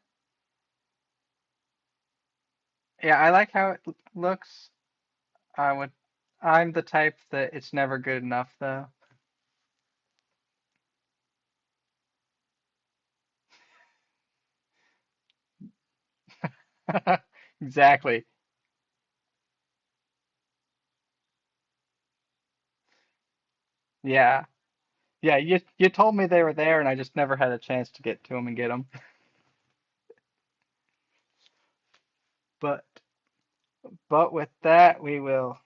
Yeah, I like how it looks. I would, I'm the type that it's never good enough, though. Exactly. Yeah. Yeah, you told me they were there, and I just never had a chance to get to them and get them. But with that, we will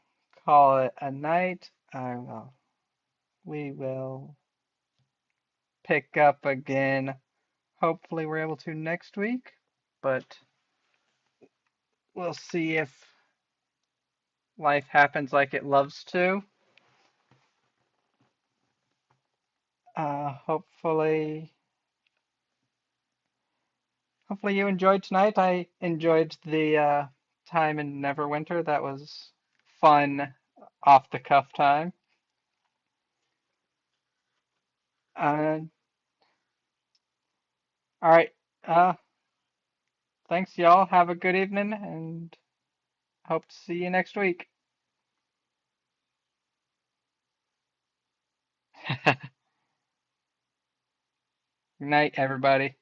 call it a night. We will pick up again Hopefully we're able to next week, but we'll see if life happens like it loves to. Hopefully, hopefully you enjoyed tonight. I enjoyed the time in Neverwinter. That was fun, off the cuff time. Uh, all right. Uh, Thanks, y'all. Have a good evening, and hope to see you next week. Good night, everybody.